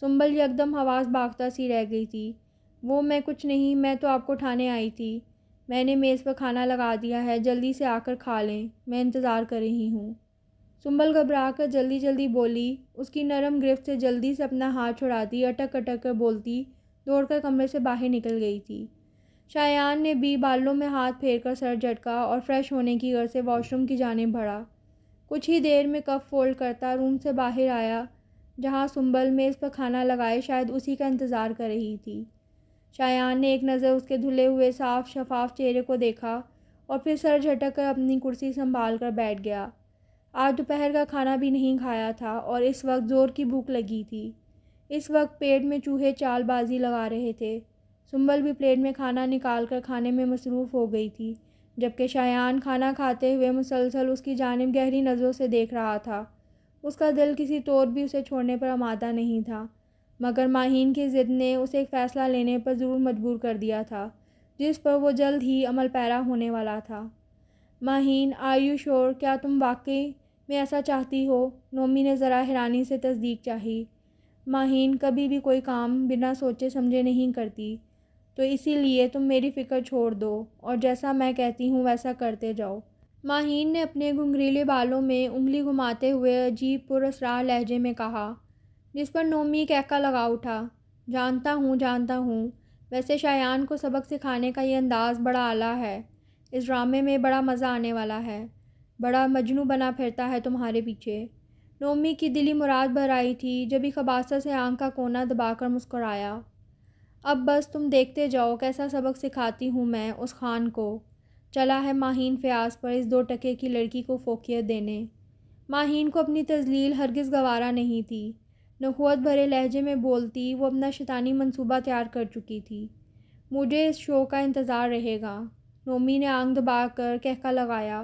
سنبل یکدم حواس باختہ سی رہ گئی تھی۔ میں کچھ نہیں، میں تو آپ کو اٹھانے آئی تھی۔ میں نے میز پر کھانا لگا دیا ہے، جلدی سے آ کر کھا لیں، میں انتظار کر رہی ہوں۔ سنبل گھبرا کر جلدی جلدی بولی۔ اس کی نرم گرفت سے جلدی سے اپنا ہاتھ چھڑاتی اٹک اٹک کر بولتی دوڑ کر کمرے سے باہر نکل گئی تھی۔ شایان نے بھی بالوں میں ہاتھ پھیر کر سر جھٹکا اور فریش ہونے کی غرض سے واش روم کی جانب بڑھا۔ کچھ ہی دیر میں کپ فولڈ کرتا روم سے باہر آیا جہاں سنبل میز پر کھانا لگائے شاید اسی کا انتظار کر رہی تھی۔ شایان نے ایک نظر اس کے دھلے ہوئے صاف شفاف چہرے کو دیکھا اور پھر سر جھٹک کر اپنی کرسی سنبھال کر بیٹھ گیا۔ آج دوپہر کا کھانا بھی نہیں کھایا تھا اور اس وقت زور کی بھوک لگی تھی۔ اس وقت پیٹ میں چوہے چال بازی لگا رہے تھے۔ سنبل بھی پلیٹ میں کھانا نکال کر کھانے میں مصروف ہو گئی تھی، جبکہ شایان کھانا کھاتے ہوئے مسلسل اس کی جانب گہری نظروں سے دیکھ رہا تھا۔ اس کا دل کسی طور بھی اسے چھوڑنے پر آمادہ نہیں تھا، مگر ماہین کی ضد نے اسے ایک فیصلہ لینے پر ضرور مجبور کر دیا تھا، جس پر وہ جلد ہی عمل پیرا ہونے والا تھا۔ ماہین، آر یو شور؟ کیا تم واقعی میں ایسا چاہتی ہو؟ نومی نے ذرا حیرانی سے تصدیق چاہی۔ ماہین کبھی بھی کوئی کام بنا سوچے سمجھے نہیں کرتی، تو اسی لیے تم میری فکر چھوڑ دو اور جیسا میں کہتی ہوں ویسا کرتے جاؤ۔ ماہین نے اپنے گھنگریلے بالوں میں انگلی گھماتے ہوئے عجیب پراسرار لہجے میں کہا، جس پر نومی کہکا لگا اٹھا۔ جانتا ہوں، ویسے شایان کو سبق سکھانے کا یہ انداز بڑا اعلیٰ ہے۔ اس ڈرامے میں بڑا مزہ آنے والا ہے۔ بڑا مجنوں بنا پھرتا ہے تمہارے پیچھے۔ نومی کی دلی مراد بھر آئی تھی، جبھی خباثت سے آنکھ کا کونا دبا کر مسکرایا۔ اب بس تم دیکھتے جاؤ کیسا سبق سکھاتی ہوں میں اس خان کو۔ چلا ہے ماہین فیاض پر اس 2 ٹکے کی لڑکی کو فوقیت دینے۔ ماہین کو اپنی تذلیل ہرگز گوارا نہیں تھی۔ نخوت بھرے لہجے میں بولتی وہ اپنا شیطانی منصوبہ تیار کر چکی تھی۔ مجھے اس شو کا انتظار رہے گا۔ نومی نے آنکھ دبا کر کہکا لگایا۔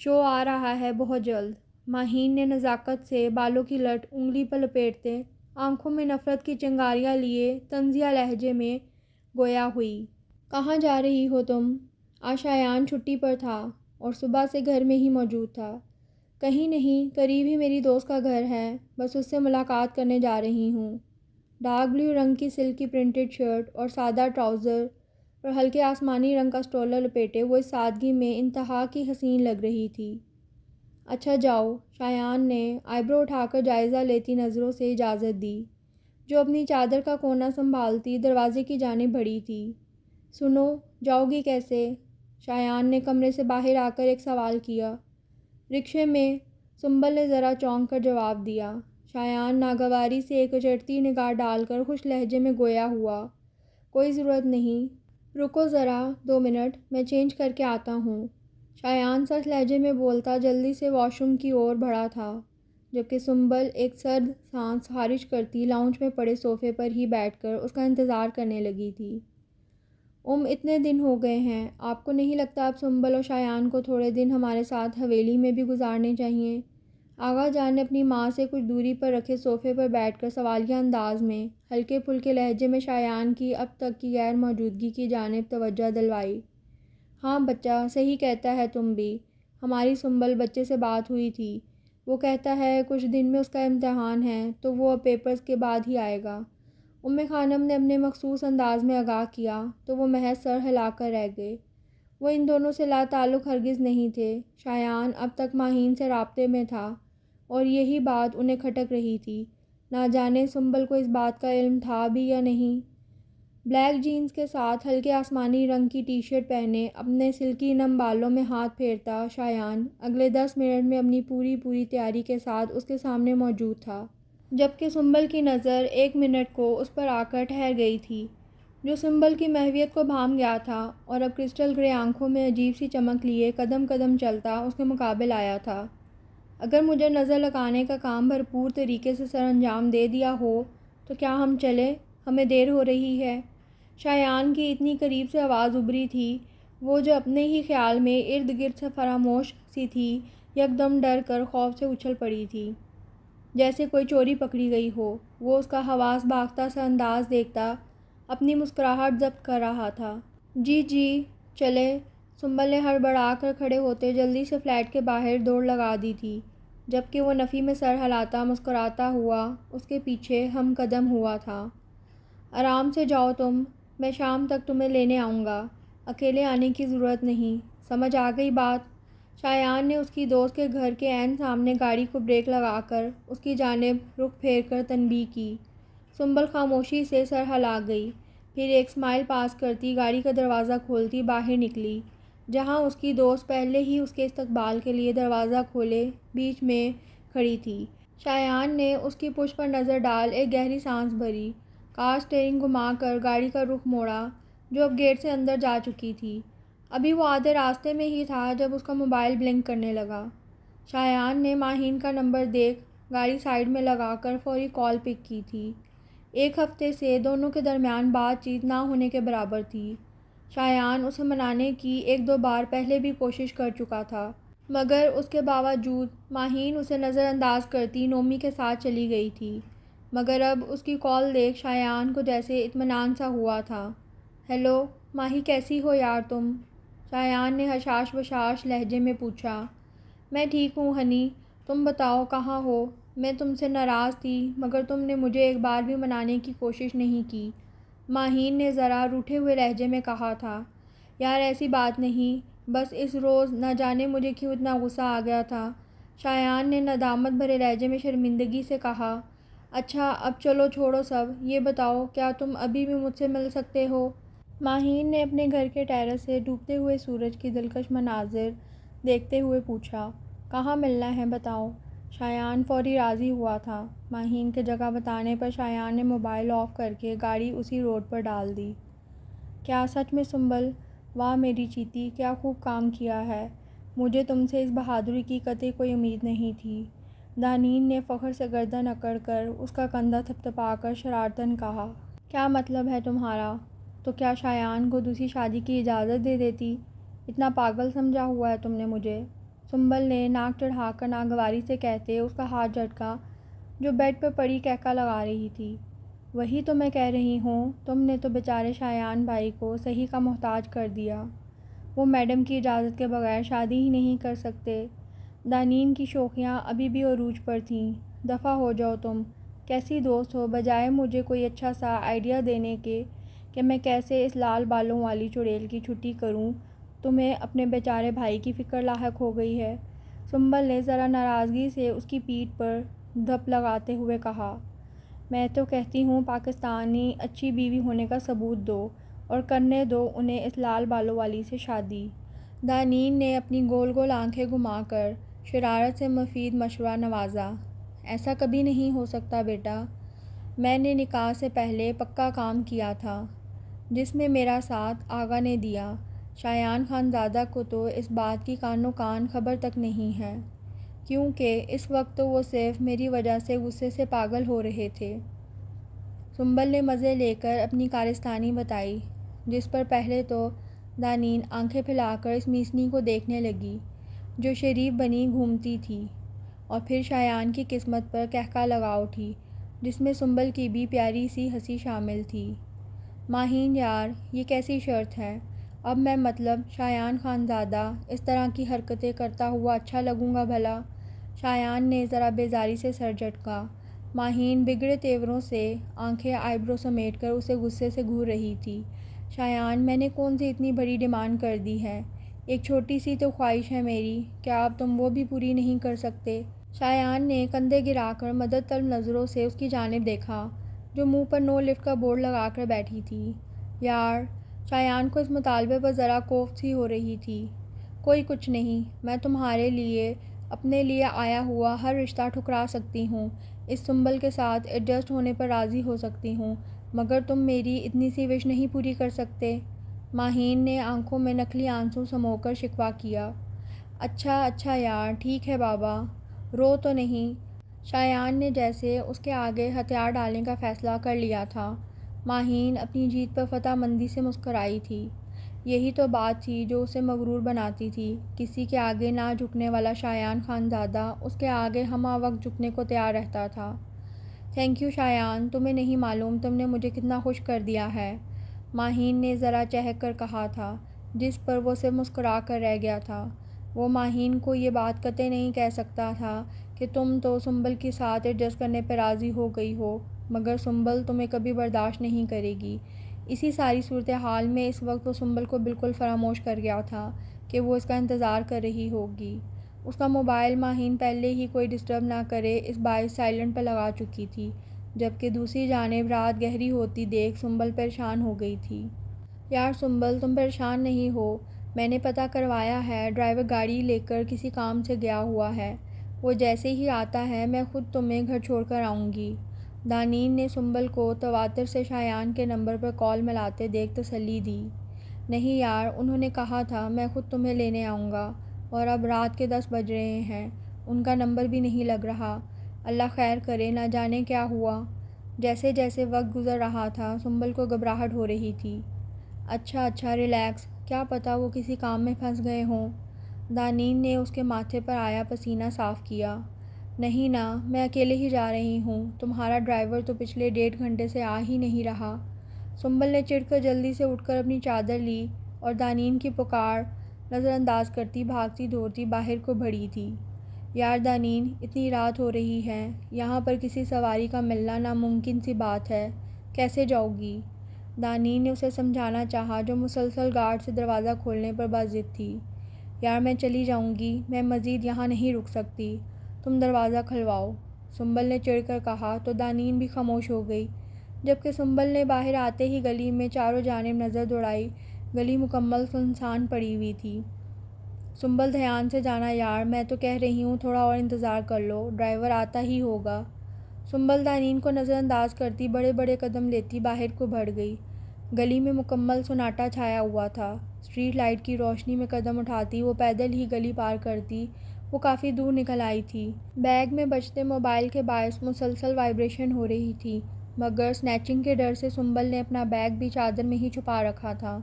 شو آ رہا ہے بہت جلد۔ ماہین نے نزاکت سے بالوں کی لٹ انگلی پر لپیٹتے آنکھوں میں نفرت کی چنگاریاں لیے طنزیہ لہجے میں گویا ہوئی۔ کہاں جا رہی ہو تم؟ آج شایان چھٹی پر تھا اور صبح سے گھر میں ہی موجود تھا۔ کہیں نہیں، قریب ہی میری دوست کا گھر ہے، بس اس سے ملاقات کرنے جا رہی ہوں۔ ڈارک بلیو رنگ کی سلک کی پرنٹڈ شرٹ اور سادہ ٹراؤزر اور ہلکے آسمانی رنگ کا سٹولر لپیٹے وہ اس سادگی میں انتہا کی حسین لگ رہی تھی۔ اچھا جاؤ، شایان نے آئی برو اٹھا کر جائزہ لیتی نظروں سے اجازت دی، جو اپنی چادر کا کونا سنبھالتی دروازے کی جانب بڑھی تھی۔ سنو، جاؤ گی کیسے؟ شایان نے کمرے سے باہر آ کر ایک سوال کیا۔ رکشے میں، سنبل نے ذرا چونک کر جواب دیا۔ شایان ناگواری سے ایک اچٹتی نگاہ ڈال کر خوش لہجے میں گویا ہوا، کوئی ضرورت نہیں، رکو ذرا 2 منٹ، میں چینج کر کے آتا ہوں۔ شایان سخت لہجے میں بولتا جلدی سے واش روم کی اور بڑھا تھا، جبکہ سنبل ایک سرد سانس خارج کرتی لاؤنج میں پڑے صوفے پر ہی بیٹھ کر اس کا انتظار کرنے لگی تھی۔ اتنے دن ہو گئے ہیں، آپ کو نہیں لگتا اب سنبل اور شایان کو تھوڑے دن ہمارے ساتھ حویلی میں بھی گزارنے چاہیے؟ آغا جان نے اپنی ماں سے کچھ دوری پر رکھے صوفے پر بیٹھ کر سوالیہ انداز میں ہلکے پھلکے لہجے میں شایان کی اب تک کی غیر موجودگی کی جانب توجہ دلوائی۔ ہاں بچہ، صحیح کہتا ہے تم بھی، ہماری سنبل بچے سے بات ہوئی تھی، وہ کہتا ہے کچھ دن میں اس کا امتحان ہے تو وہ اب پیپرز کے بعد ہی آئے گا۔ خانم نے اپنے مخصوص انداز میں آگاہ کیا تو وہ محض سر ہلا کر رہ گئے۔ وہ ان دونوں سے لا تعلق ہرگز نہیں تھے۔ شایان اب تک ماہین سے رابطے میں تھا اور یہی بات انہیں کھٹک رہی تھی، نہ جانے سنبل کو اس بات کا علم تھا بھی یا نہیں۔ بلیک جینز کے ساتھ ہلکے آسمانی رنگ کی ٹی شرٹ پہنے اپنے سلکی نم بالوں میں ہاتھ پھیرتا شایان اگلے 10 منٹ میں اپنی پوری تیاری کے ساتھ اس کے سامنے موجود تھا، جبکہ سنبل کی نظر 1 منٹ کو اس پر آ کر ٹھہر گئی تھی، جو سنبل کی محویت کو بھانپ گیا تھا اور اب کرسٹل گرے آنکھوں میں عجیب سی چمک لیے قدم قدم چلتا اس کے مقابل آیا تھا۔ اگر مجھے نظر لگانے کا کام بھرپور طریقے سے سر انجام دے دیا ہو تو کیا ہم چلیں؟ ہمیں دیر ہو رہی ہے۔ شایان کی اتنی قریب سے آواز ابھری تھی، وہ جو اپنے ہی خیال میں ارد گرد سے فراموش سی تھی، یکدم ڈر کر خوف سے اچھل پڑی تھی، جیسے کوئی چوری پکڑی گئی ہو۔ وہ اس کا حواس باختہ سا انداز دیکھتا اپنی مسکراہٹ ضبط کر رہا تھا۔ جی چلیں۔ سنبل نے ہڑبڑا کر کھڑے ہوتے جلدی سے فلیٹ کے باہر دوڑ لگا دی تھی، جبکہ وہ نفی میں سر ہلاتا مسکراتا ہوا اس کے پیچھے ہم قدم ہوا تھا۔ آرام سے جاؤ تم، میں شام تک تمہیں لینے آؤں گا، اکیلے آنے کی ضرورت نہیں، سمجھ آ گئی بات؟ شایان نے اس کی دوست کے گھر کے عین سامنے گاڑی کو بریک لگا کر اس کی جانب رخ پھیر کر تنبیہ کی۔ سنبل خاموشی سے سر ہلا گئی، پھر ایک اسمائل پاس کرتی گاڑی کا دروازہ کھولتی باہر نکلی، جہاں اس کی دوست پہلے ہی اس کے استقبال کے لیے دروازہ کھولے بیچ میں کھڑی تھی۔ شایان نے اس کی پشت پر نظر ڈال ایک گہری سانس بھری، کار اسٹیئرنگ گھما کر گاڑی کا رخ موڑا جو اب گیٹ سے اندر جا چکی تھی۔ ابھی وہ آدھے راستے میں ہی تھا جب اس کا موبائل بلنک کرنے لگا۔ شایان نے ماہین کا نمبر دیکھ گاڑی سائیڈ میں لگا کر فوری کال پک کی تھی۔ ایک ہفتے سے دونوں کے درمیان بات چیت نہ ہونے کے برابر تھی۔ شایان اسے منانے کی ایک دو بار پہلے بھی کوشش کر چکا تھا، مگر اس کے باوجود ماہین اسے نظر انداز کرتی نومی کے ساتھ چلی گئی تھی۔ مگر اب اس کی کال دیکھ شایان کو جیسے اطمینان سا ہوا تھا۔ ہیلو ماہی، کیسی ہو یار تم؟ شایان نے حشاش بشاش لہجے میں پوچھا۔ میں ٹھیک ہوں ہنی، تم بتاؤ کہاں ہو؟ میں تم سے ناراض تھی مگر تم نے مجھے ایک بار بھی منانے کی کوشش نہیں کی، ماہین نے ذرا روٹھے ہوئے لہجے میں کہا تھا۔ یار ایسی بات نہیں، بس اس روز نہ جانے مجھے کیوں اتنا غصہ آ گیا تھا، شایان نے ندامت بھرے لہجے میں شرمندگی سے کہا۔ اچھا اب چلو چھوڑو سب، یہ بتاؤ کیا تم ابھی بھی مجھ سے مل سکتے ہو؟ ماہین نے اپنے گھر کے ٹیرس سے ڈوبتے ہوئے سورج کی دلکش مناظر دیکھتے ہوئے پوچھا۔ کہاں ملنا ہے بتاؤ؟ شایان فوری راضی ہوا تھا۔ ماہین کے جگہ بتانے پر شایان نے موبائل آف کر کے گاڑی اسی روڈ پر ڈال دی۔ کیا سچ میں سنبل؟ واہ میری چیتی، کیا خوب کام کیا ہے، مجھے تم سے اس بہادری کی قطعی کوئی امید نہیں تھی، دانین نے فخر سے گردن اکڑ کر اس کا کندھا تھپتھپا کر شرارتاً کہا۔ کیا مطلب ہے تمہارا؟ تو کیا شایان کو دوسری شادی کی اجازت دے دیتی؟ اتنا پاگل سمجھا ہوا ہے تم نے مجھے؟ سنبل نے ناک چڑھا کر ناگواری سے کہتے اس کا ہاتھ جھٹکا جو بیڈ پر پڑی کہکا لگا رہی تھی۔ وہی تو میں کہہ رہی ہوں، تم نے تو بیچارے شایان بھائی کو صحیح کا محتاج کر دیا، وہ میڈم کی اجازت کے بغیر شادی ہی نہیں کر سکتے۔ دانین کی شوخیاں ابھی بھی عروج پر تھیں۔ دفع ہو جاؤ تم، کیسی دوست ہو، بجائے مجھے کوئی اچھا سا آئیڈیا دینے کے کہ میں کیسے اس لال بالوں والی چڑیل کی چھٹی کروں، تمہیں اپنے بیچارے بھائی کی فکر لاحق ہو گئی ہے، سنبل نے ذرا ناراضگی سے اس کی پیٹھ پر دھپ لگاتے ہوئے کہا۔ میں تو کہتی ہوں پاکستانی اچھی بیوی ہونے کا ثبوت دو اور کرنے دو انہیں اس لال بالوں والی سے شادی۔ دانین نے اپنی گول گول آنکھیں گھما کر شرارت سے مفید مشورہ نوازا۔ ایسا کبھی نہیں ہو سکتا بیٹا، میں نے نکاح سے پہلے پکا کام کیا تھا جس میں میرا ساتھ آغا نے دیا۔ شایان خانزادہ کو تو اس بات کی کانوں کان خبر تک نہیں ہے، کیونکہ اس وقت تو وہ صرف میری وجہ سے غصے سے پاگل ہو رہے تھے۔ سنبل نے مزے لے کر اپنی کارستانی بتائی، جس پر پہلے تو دانین آنکھیں پھیلا کر اس میسنی کو دیکھنے لگی جو شریف بنی گھومتی تھی، اور پھر شایان کی قسمت پر کہکا لگا اٹھی جس میں سنبل کی بھی پیاری سی ہنسی شامل تھی۔ ماہین یار یہ کیسی شرط ہے؟ اب میں مطلب شایان خانزادہ اس طرح کی حرکتیں کرتا ہوا اچھا لگوں گا بھلا؟ شایان نے ذرا بیزاری سے سر جھٹکا۔ ماہین بگڑے تیوروں سے آنکھیں آئی برو سمیٹ کر اسے غصے سے گھور رہی تھی۔ شایان میں نے کون سی اتنی بڑی ڈیمانڈ کر دی ہے؟ ایک چھوٹی سی تو خواہش ہے میری، کیا اب تم وہ بھی پوری نہیں کر سکتے؟ شایان نے کندھے گرا کر مدد طلب نظروں سے اس کی جانب دیکھا جو منہ پر نو لفٹ کا بورڈ لگا کر بیٹھی تھی۔ یار شایان کو اس مطالبے پر ذرا کوفت سی ہو رہی تھی۔ کوئی کچھ نہیں، میں تمہارے لیے اپنے لیے آیا ہوا ہر رشتہ ٹھکرا سکتی ہوں، اس سنبل کے ساتھ ایڈجسٹ ہونے پر راضی ہو سکتی ہوں، مگر تم میری اتنی سی وش نہیں پوری کر سکتے؟ ماہین نے آنکھوں میں نکلی آنسو سمو کر شکوہ کیا۔ اچھا اچھا یار ٹھیک ہے بابا، رو تو نہیں؟ شایان نے جیسے اس کے آگے ہتھیار ڈالنے کا فیصلہ کر لیا تھا۔ ماہین اپنی جیت پر فتح مندی سے مسکرائی تھی۔ یہی تو بات تھی جو اسے مغرور بناتی تھی، کسی کے آگے نہ جھکنے والا شایان خانزادہ اس کے آگے ہمہ وقت جھکنے کو تیار رہتا تھا۔ تھینک یو شایان، تمہیں نہیں معلوم تم نے مجھے کتنا خوش کر دیا ہے، ماہین نے ذرا چہک کر کہا تھا، جس پر وہ صرف مسکرا کر رہ گیا تھا۔ وہ ماہین کو یہ بات قطع نہیں کہہ سکتا تھا کہ تم تو سنبل کے ساتھ ایڈجسٹ کرنے پہ راضی ہو گئی ہو، مگر سنبل تمہیں کبھی برداشت نہیں کرے گی۔ اسی ساری صورتحال میں اس وقت وہ سنبل کو بالکل فراموش کر گیا تھا کہ وہ اس کا انتظار کر رہی ہوگی۔ اس کا موبائل ماہین پہلے ہی کوئی ڈسٹرب نہ کرے اس باعث سائلنٹ پر لگا چکی تھی، جبکہ دوسری جانب رات گہری ہوتی دیکھ سنبل پریشان ہو گئی تھی۔ یار سنبل تم پریشان نہیں ہو، میں نے پتہ کروایا ہے، ڈرائیور گاڑی لے کر کسی کام سے گیا ہوا ہے، وہ جیسے ہی آتا ہے میں خود تمہیں گھر چھوڑ کر آؤں گی۔ دانین نے سنبل کو تواتر سے شایان کے نمبر پر کال ملاتے دیکھ تسلی دی۔ نہیں یار انہوں نے کہا تھا میں خود تمہیں لینے آؤں گا، اور اب رات کے 10 بج رہے ہیں، ان کا نمبر بھی نہیں لگ رہا، اللہ خیر کرے نہ جانے کیا ہوا۔ جیسے جیسے وقت گزر رہا تھا سنبل کو گھبراہٹ ہو رہی تھی۔ اچھا ریلیکس، کیا پتہ وہ کسی کام میں پھنس گئے ہوں۔ دانین نے اس کے ماتھے پر آیا پسینہ صاف کیا۔ نہیں نا، میں اکیلے ہی جا رہی ہوں، تمہارا ڈرائیور تو پچھلے 1.5 گھنٹے سے آ ہی نہیں رہا۔ سنبل نے چڑھ کر جلدی سے اٹھ کر اپنی چادر لی اور دانین کی پکار نظر انداز کرتی بھاگتی دوڑتی باہر کو بڑھی تھی۔ یار دانین، اتنی رات ہو رہی ہے، یہاں پر کسی سواری کا ملنا ناممکن سی بات ہے، کیسے جاؤ گی؟ دانین نے اسے سمجھانا چاہا جو مسلسل گارڈ سے دروازہ کھولنے پر بضد تھی۔ یار میں چلی جاؤں گی، میں مزید یہاں نہیں رک سکتی، تم دروازہ کھلواؤ، سنبل نے چڑھ کر کہا تو دانین بھی خاموش ہو گئی۔ جبکہ سنبل نے باہر آتے ہی گلی میں چاروں جانب نظر دوڑائی، گلی مکمل سنسان پڑی ہوئی تھی۔ سنبل دھیان سے جانا یار، میں تو کہہ رہی ہوں تھوڑا اور انتظار کر لو، ڈرائیور آتا ہی ہوگا۔ سنبل دانین کو نظر انداز کرتی بڑے بڑے قدم لیتی باہر کو بڑھ گئی۔ گلی میں مکمل سناٹا چھایا ہوا تھا۔ اسٹریٹ لائٹ کی روشنی میں قدم اٹھاتی وہ پیدل ہی گلی پار کرتی، وہ کافی دور نکل آئی تھی۔ بیگ میں بجتے موبائل کے باعث مسلسل وائبریشن ہو رہی تھی، مگر سنیچنگ کے ڈر سے سنبل نے اپنا بیگ بھی چادر میں ہی چھپا رکھا تھا۔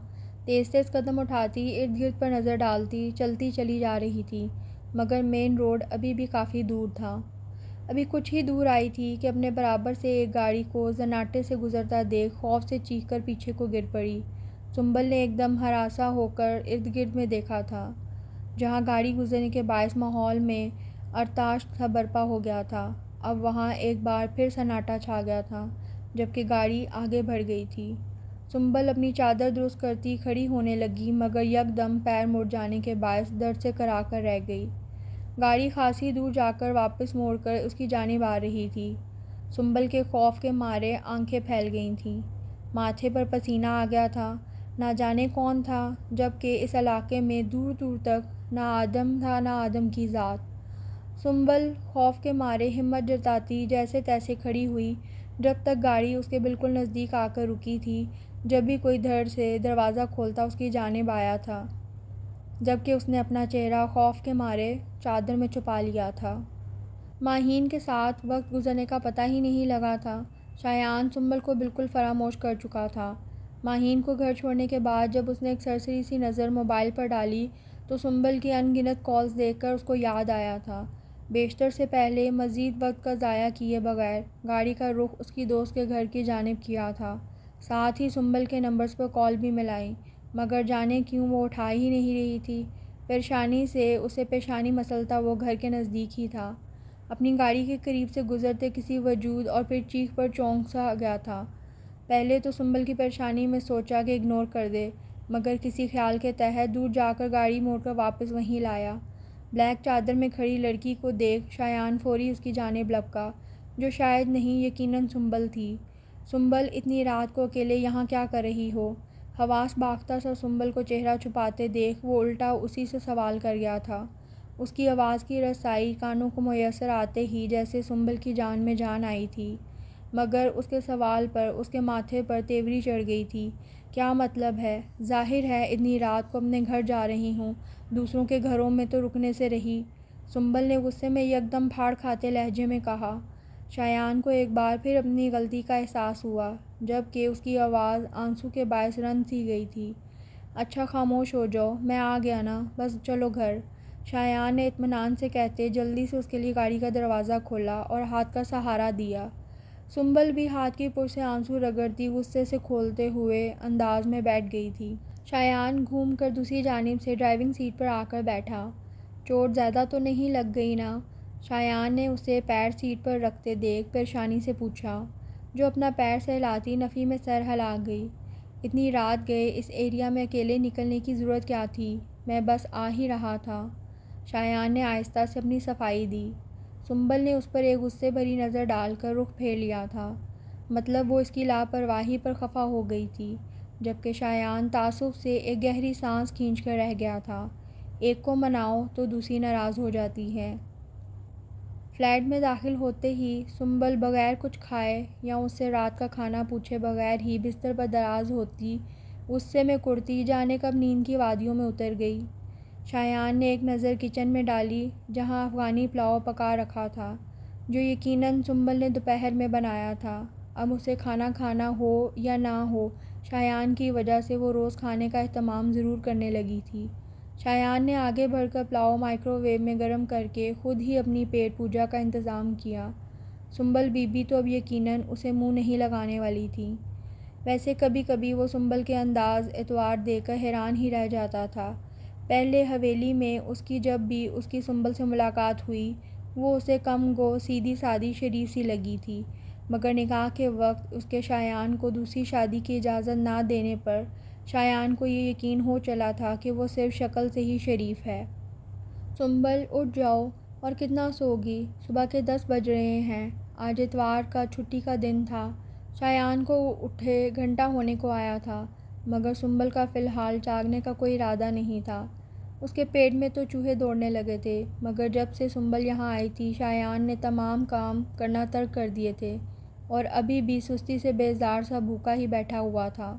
تیز تیز قدم اٹھاتی ارد گرد پر نظر ڈالتی چلتی چلی جا رہی تھی، مگر مین روڈ ابھی بھی کافی دور تھا۔ ابھی کچھ ہی دور آئی تھی کہ اپنے برابر سے ایک گاڑی کو زناٹے سے گزرتا دیکھ خوف سے چیخ کر پیچھے کو گر پڑی۔ سنبل نے ایک دم ہراساں ہو کر ارد گرد میں دیکھا تھا۔ جہاں گاڑی گزرنے کے باعث ماحول میں ارتعاش سا برپا ہو گیا تھا، اب وہاں ایک بار پھر سناٹا چھا گیا تھا، جبکہ گاڑی آگے بڑھ گئی تھی۔ سنبل اپنی چادر درست کرتی کھڑی ہونے لگی، مگر یکدم پیر مڑ جانے کے باعث درد سے کرا کر رہ گئی۔ گاڑی خاصی دور جا کر واپس موڑ کر اس کی جانب آ رہی تھی۔ سنبل کے خوف کے مارے آنکھیں پھیل گئی تھیں، ماتھے پر پسینہ آ گیا تھا۔ نہ جانے کون تھا، جبکہ اس علاقے میں دور دور تک نہ آدم تھا نہ آدم کی ذات۔ سنبل خوف کے مارے ہمت جتاتی جیسے تیسے کھڑی ہوئی، جب تک گاڑی اس کے بالکل نزدیک آ کر رکی تھی، جب بھی کوئی دھڑ سے دروازہ کھولتا اس کی جانب آیا تھا، جبکہ اس نے اپنا چہرہ خوف کے مارے چادر میں چھپا لیا تھا۔ ماہین کے ساتھ وقت گزرنے کا پتہ ہی نہیں لگا تھا۔ شایان سنبل کو بالکل فراموش کر چکا تھا۔ ماہین کو گھر چھوڑنے کے بعد جب اس نے ایک سرسری سی نظر موبائل پر ڈالی تو سنبل کی ان گنت کالز دیکھ کر اس کو یاد آیا تھا۔ بیشتر سے پہلے مزید وقت کا ضائع کیے بغیر گاڑی کا رخ اس کی دوست کے گھر کی جانب کیا تھا۔ ساتھ ہی سنبل کے نمبرز پر کال بھی ملائیں، مگر جانے کیوں وہ اٹھا ہی نہیں رہی تھی۔ پریشانی سے اسے پیشانی مسلتا وہ گھر کے نزدیک ہی تھا، اپنی گاڑی کے قریب سے گزرتے کسی وجود اور پھر چیخ پر چونک سا گیا تھا۔ پہلے تو سنبل کی پریشانی میں سوچا کہ اگنور کر دے، مگر کسی خیال کے تحت دور جا کر گاڑی موڑ کر واپس وہیں لایا۔ بلیک چادر میں کھڑی لڑکی کو دیکھ شایان فوری اس کی جانب لپکا، جو شاید نہیں یقیناً سنبل تھی۔ سنبل، اتنی رات کو اکیلے یہاں کیا کر رہی ہو؟ حواس باختہ سا سنبل کو چہرہ چھپاتے دیکھ وہ الٹا اسی سے سوال کر گیا تھا۔ اس کی آواز کی رسائی کانوں کو میسر آتے ہی جیسے سنبل کی جان میں جان آئی تھی، مگر اس کے سوال پر اس کے ماتھے پر تیوری چڑھ گئی تھی۔ کیا مطلب ہے؟ ظاہر ہے اتنی رات کو اپنے گھر جا رہی ہوں، دوسروں کے گھروں میں تو رکنے سے رہی، سنبل نے غصے میں یکدم پھاڑ کھاتے لہجے میں کہا۔ شایان کو ایک بار پھر اپنی غلطی کا احساس ہوا، جبکہ اس کی آواز آنسو کے باعث رن سی گئی تھی۔ اچھا خاموش ہو جاؤ، میں آ گیا نا، بس چلو گھر، شایان نے اطمینان سے کہتے جلدی سے اس کے لیے گاڑی کا دروازہ کھولا اور ہاتھ کا سہارا دیا۔ سنبل بھی ہاتھ کی پر سے آنسو رگڑتی غصے سے کھولتے ہوئے انداز میں بیٹھ گئی تھی۔ شایان گھوم کر دوسری جانب سے ڈرائیونگ سیٹ پر آ کر بیٹھا۔ چوٹ زیادہ تو نہیں لگ گئی نا؟ شایان نے اسے پیر سیٹ پر رکھتے دیکھ پریشانی سے پوچھا، جو اپنا پیر سہلاتی نفی میں سر ہلا گئی۔ اتنی رات گئے اس ایریا میں اکیلے نکلنے کی ضرورت کیا تھی؟ میں بس آ ہی رہا تھا، شایان نے آہستہ سے اپنی صفائی دی۔ سنبل نے اس پر ایک غصے بھری نظر ڈال کر رخ پھیر لیا تھا، مطلب وہ اس کی لاپرواہی پر خفا ہو گئی تھی، جبکہ شایان تعصب سے ایک گہری سانس کھینچ کر رہ گیا تھا۔ ایک کو مناؤ تو دوسری ناراض ہو جاتی ہے۔ فلیٹ میں داخل ہوتے ہی سنبل بغیر کچھ کھائے یا اس سے رات کا کھانا پوچھے بغیر ہی بستر پر دراز ہوتی غصے میں کڑتی جانے کب نیند کی وادیوں میں اتر گئی۔ شایان نے ایک نظر کچن میں ڈالی، جہاں افغانی پلاؤ پکا رکھا تھا، جو یقیناً سنبل نے دوپہر میں بنایا تھا۔ اب اسے کھانا کھانا ہو یا نہ ہو، شایان کی وجہ سے وہ روز کھانے کا اہتمام ضرور کرنے لگی تھی۔ شایان نے آگے بڑھ کر پلاؤ مائکرو ویو میں گرم کر کے خود ہی اپنی پیٹ پوجا کا انتظام کیا۔ سنبل بی بی تو اب یقیناً اسے منہ نہیں لگانے والی تھی۔ ویسے کبھی کبھی وہ سنبل کے انداز اعتبار دیکھ کر حیران ہی رہ جاتا تھا۔ پہلے حویلی میں اس کی جب بھی اس کی سنبل سے ملاقات ہوئی، وہ اسے کم گو سیدھی سادی شریف سی لگی تھی، مگر نکاح کے وقت اس کے شایان کو دوسری شادی کی اجازت نہ دینے پر شایان کو یہ یقین ہو چلا تھا کہ وہ صرف شکل سے ہی شریف ہے۔ سنبل اٹھ جاؤ، اور کتنا سوگی، صبح کے 10 بج رہے ہیں۔ آج اتوار کا چھٹی کا دن تھا۔ شایان کو اٹھے گھنٹہ ہونے کو آیا تھا، مگر سنبل کا فی الحال جاگنے کا کوئی ارادہ نہیں تھا۔ اس کے پیٹ میں تو چوہے دوڑنے لگے تھے، مگر جب سے سنبل یہاں آئی تھی شایان نے تمام کام کرنا ترک کر دیے تھے اور ابھی بھی سستی سے بیزار سا بھوکا ہی بیٹھا ہوا تھا۔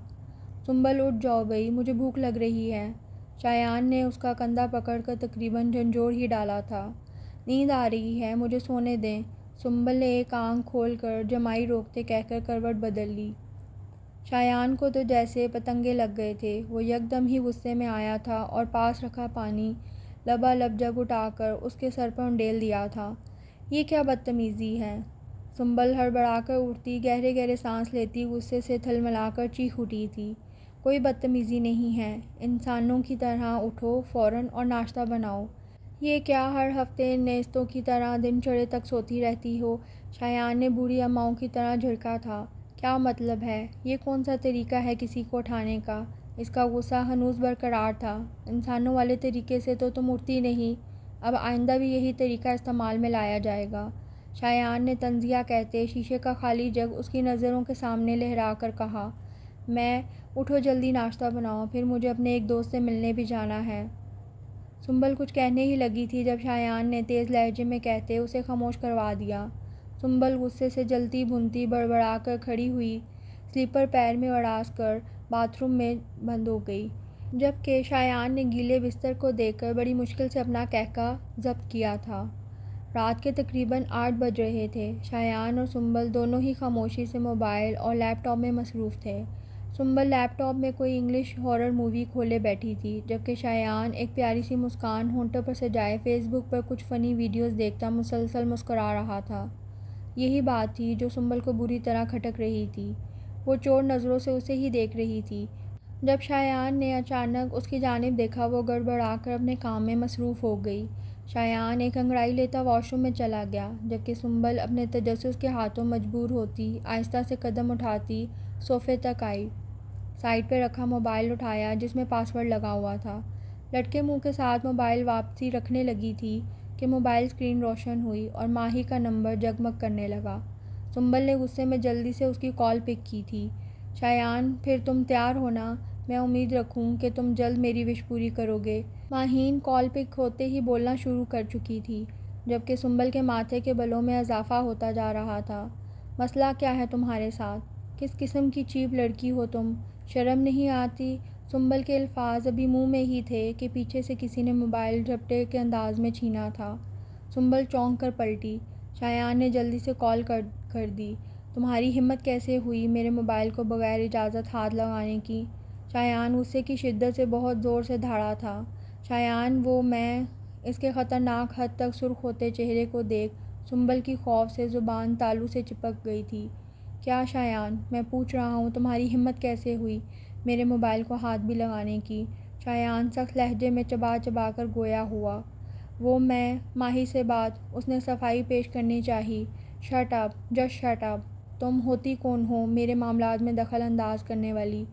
سنبل اٹھ جاؤ بھئی، مجھے بھوک لگ رہی ہے۔ شایان نے اس کا کندھا پکڑ کر تقریباً جھنجھوڑ ہی ڈالا تھا۔ نیند آ رہی ہے، مجھے سونے دیں۔ سنبل نے ایک آنکھ کھول کر جمائی روکتے کہہ کر کروٹ بدل لی۔ شایان کو تو جیسے پتنگے لگ گئے تھے۔ وہ یکدم ہی غصے میں آیا تھا اور پاس رکھا پانی لبالب جگ اٹھا کر اس کے سر پر انڈیل دیا تھا۔ یہ کیا بدتمیزی ہے؟ سنبل ہڑبڑا کر اٹھتی، گہرے گہرے سانس لیتی غصے سے تھلملا کر چیخ اٹھی تھی۔ کوئی بدتمیزی نہیں ہے، انسانوں کی طرح اٹھو فوراً اور ناشتہ بناؤ۔ یہ کیا ہر ہفتے نیستوں کی طرح دن چڑھے تک سوتی رہتی ہو؟ شایان نے بوڑھی اماؤں کی طرح جھڑکا تھا۔ کیا مطلب ہے؟ یہ کون سا طریقہ ہے کسی کو اٹھانے کا؟ اس کا غصہ ہنوز برقرار تھا۔ انسانوں والے طریقے سے تو تم اٹھتی نہیں، اب آئندہ بھی یہی طریقہ استعمال میں لایا جائے گا۔ شایان نے طنزیہ کہتے شیشے کا خالی جگ اس کی نظروں کے سامنے لہرا کر کہا، میں اٹھو جلدی ناشتہ بناؤ، پھر مجھے اپنے ایک دوست سے ملنے بھی جانا ہے۔ سنبل کچھ کہنے ہی لگی تھی جب شایان نے تیز لہجے میں کہتے اسے خاموش کروا دیا۔ سنبل غصے سے جلتی بھنتی بڑبڑا کر کھڑی ہوئی، سلیپر پیر میں اڑاس کر باتھ روم میں بند ہو گئی، جبکہ شایان نے گیلے بستر کو دیکھ کر بڑی مشکل سے اپنا قہقہ ضبط کیا تھا۔ رات کے تقریباً 8 بج رہے تھے۔ شایان اور سنبل دونوں ہی خاموشی سے موبائل اور لیپ ٹاپ میں مصروف تھے۔ سنبل لیپ ٹاپ میں کوئی انگلش ہارر مووی کھولے بیٹھی تھی، جبکہ شایان ایک پیاری سی مسکان ہونٹوں پر سجائے فیس بک پر کچھ فنی ویڈیوز دیکھتا مسلسل مسکرا رہا تھا۔ یہی بات تھی جو سنبل کو بری طرح کھٹک رہی تھی۔ وہ چور نظروں سے اسے ہی دیکھ رہی تھی۔ جب شایان نے اچانک اس کی جانب دیکھا، وہ گڑبڑا کر اپنے کام میں مصروف ہو گئی۔ شایان ایک انگڑائی لیتا واش روم میں چلا گیا، جبکہ سنبل اپنے تجسس کے ہاتھوں مجبور ہوتی آہستہ سے قدم اٹھاتی صوفے تک آئی، سائیڈ پہ رکھا موبائل اٹھایا جس میں پاس ورڈ لگا ہوا تھا، لٹکے منہ کے ساتھ موبائل واپسی رکھنے لگی تھی کہ موبائل اسکرین روشن ہوئی اور ماہی کا نمبر جگمگ کرنے لگا۔ سنبل نے غصے میں جلدی سے اس کی کال پک کی تھی۔ شایان، پھر تم تیار ہو نا؟ میں امید رکھوں کہ تم جلد میری وش پوری کرو گے۔ ماہین کال پک ہوتے ہی بولنا شروع کر چکی تھی، جبکہ سنبل کے ماتھے کے بلوں میں اضافہ ہوتا جا رہا تھا۔ مسئلہ کیا ہے تمہارے ساتھ؟ کس قسم کی چیپ لڑکی ہو تم؟ شرم نہیں آتی؟ سنبل کے الفاظ ابھی منہ میں ہی تھے کہ پیچھے سے کسی نے موبائل جھپٹے کے انداز میں چھینا تھا۔ سنبل چونک کر پلٹی۔ شایان نے جلدی سے کال کر دی۔ تمہاری ہمت کیسے ہوئی میرے موبائل کو بغیر اجازت ہاتھ لگانے کی؟ شایان غصے کی شدت سے بہت زور سے دھاڑا تھا۔ شایان میں اس کے خطرناک حد تک سرخ ہوتے چہرے کو دیکھ سنبل کی خوف سے زبان تالو سے چپک گئی تھی۔ کیا شایان، میں پوچھ رہا ہوں تمہاری ہمت کیسے ہوئی میرے موبائل کو ہاتھ بھی لگانے کی؟ شایان سخت لہجے میں چبا چبا کر گویا ہوا۔ میں ماہی سے بات، اس نے صفائی پیش کرنی چاہی۔ Shut up, just shut up. تم ہوتی کون ہو میرے معاملات میں دخل انداز کرنے والی؟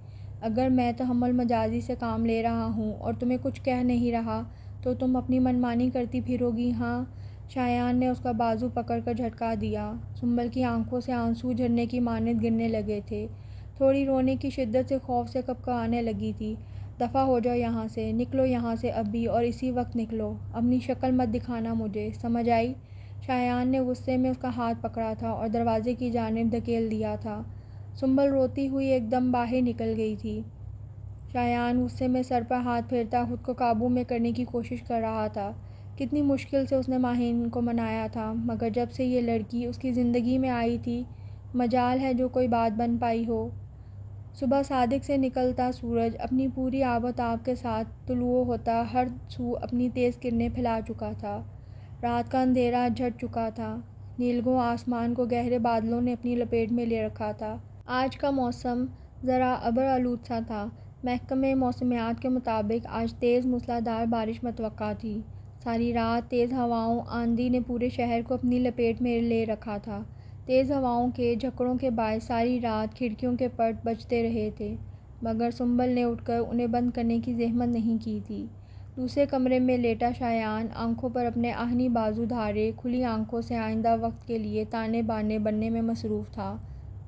اگر میں تحمل مجازی سے کام لے رہا ہوں اور تمہیں کچھ کہہ نہیں رہا تو تم اپنی منمانی کرتی پھرو گی، ہاں؟ شایان نے اس کا بازو پکڑ کر جھٹکا دیا۔ سنبل کی آنکھوں سے آنسو جھرنے کی مانند گرنے لگے تھے۔ تھوڑی رونے کی شدت سے خوف سے کپکپانے لگی تھی۔ دفع ہو جاؤ یہاں سے، نکلو یہاں سے ابھی اور اسی وقت نکلو۔ اپنی شکل مت دکھانا مجھے، سمجھ آئی؟ شایان نے غصے میں اس کا ہاتھ پکڑا تھا اور دروازے کی جانب دھکیل دیا تھا۔ سنبل روتی ہوئی ایک دم باہر نکل گئی تھی۔ شایان غصے میں سر پر ہاتھ پھیرتا خود کو قابو میں کرنے کی کوشش کر رہا تھا۔ کتنی مشکل سے اس نے ماہین کو منایا تھا، مگر جب سے یہ لڑکی اس کی زندگی میں آئی تھی مجال ہے جو کوئی بات بن پائی ہو۔ صبح صادق سے نکلتا سورج اپنی پوری آب و تاب کے ساتھ طلوع ہوتا ہر سو اپنی تیز کرنیں پھیلا چکا تھا۔ رات کا اندھیرا جھٹ چکا تھا۔ نیلگوں آسمان کو گہرے بادلوں نے اپنی لپیٹ میں لے رکھا تھا۔ آج کا موسم ذرا ابر آلود سا تھا۔ محکمہ موسمیات کے مطابق آج تیز موسلادھار بارش متوقع تھی۔ ساری رات تیز ہواؤں آندھی نے پورے شہر کو اپنی لپیٹ میں لے رکھا تھا۔ تیز ہواؤں کے جھکڑوں کے باعث ساری رات کھڑکیوں کے پٹ بجتے رہے تھے، مگر سنبل نے اٹھ کر انہیں بند کرنے کی زحمت نہیں کی تھی۔ دوسرے کمرے میں لیٹا شایان آنکھوں پر اپنے آہنی بازو دھارے کھلی آنکھوں سے آئندہ وقت کے لیے تانے بانے بننے میں مصروف تھا۔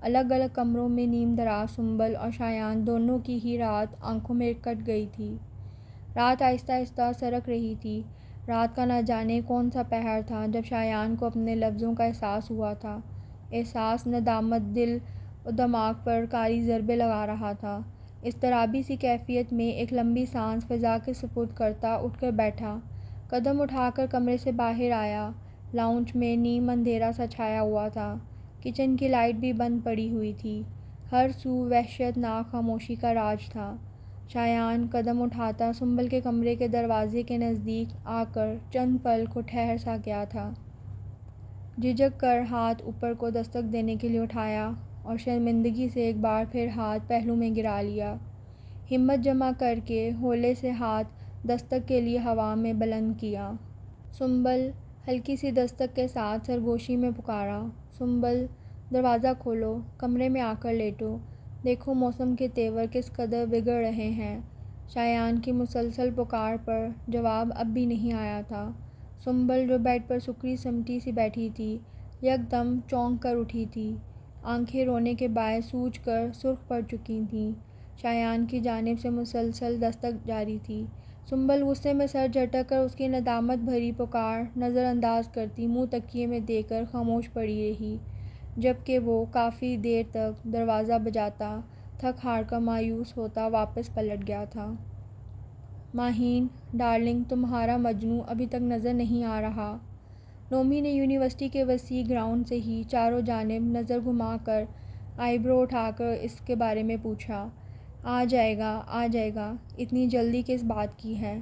الگ الگ کمروں میں نیم دراز سنبل اور شایان دونوں کی ہی رات آنکھوں میں کٹ گئی تھی۔ رات آہستہ آہستہ سرک رہی تھی۔ رات کا نہ جانے کون سا پہر تھا جب شایان کو اپنے لفظوں کا احساس ہوا تھا۔ احساس ندامت دل و دماغ پر کاری ضربیں لگا رہا تھا۔ اضطرابی سی کیفیت میں ایک لمبی سانس فضا کے سپرد کرتا اٹھ کر بیٹھا، قدم اٹھا کر کمرے سے باہر آیا۔ لاؤنج میں نیم اندھیرا سا چھایا ہوا تھا۔ کچن کی لائٹ بھی بند پڑی ہوئی تھی۔ ہر سو وحشت ناک خاموشی کا راج تھا۔ شایان قدم اٹھاتا سنبل کے کمرے کے دروازے کے نزدیک آ کر چند پل کو ٹھہر سا گیا تھا۔ جھجک کر ہاتھ اوپر کو دستک دینے کے لیے اٹھایا اور شرمندگی سے ایک بار پھر ہاتھ پہلو میں گرا لیا۔ ہمت جمع کر کے ہولے سے ہاتھ دستک کے لیے ہوا میں بلند کیا۔ سنبل! ہلکی سی دستک کے ساتھ سرگوشی میں پکارا۔ سنبل! دروازہ کھولو، کمرے میں آ کر لیٹو، دیکھو موسم کے تیور کس قدر بگڑ رہے ہیں۔ شایان کی مسلسل پکار پر جواب اب بھی نہیں آیا تھا۔ سنبل جو بیڈ پر سکڑی سمٹی سی بیٹھی تھی، یکدم چونک کر اٹھی تھی۔ آنکھیں رونے کے باعث سوج کر سرخ پڑ چکی تھیں۔ شایان کی جانب سے مسلسل دستک جاری تھی۔ سنبل غصے میں سر جھٹک کر اس کی ندامت بھری پکار نظر انداز کرتی منہ تکیے میں دے کر خاموش پڑی رہی، جبکہ وہ کافی دیر تک دروازہ بجاتا تھک ہار کر مایوس ہوتا واپس پلٹ گیا تھا۔ ماہین ڈارلنگ، تمہارا مجنوں ابھی تک نظر نہیں آ رہا؟ نومی نے یونیورسٹی کے وسیع گراؤنڈ سے ہی چاروں جانب نظر گھما کر آئی برو اٹھا کر اس کے بارے میں پوچھا۔ آ جائے گا، آ جائے گا، اتنی جلدی کس بات کی ہے؟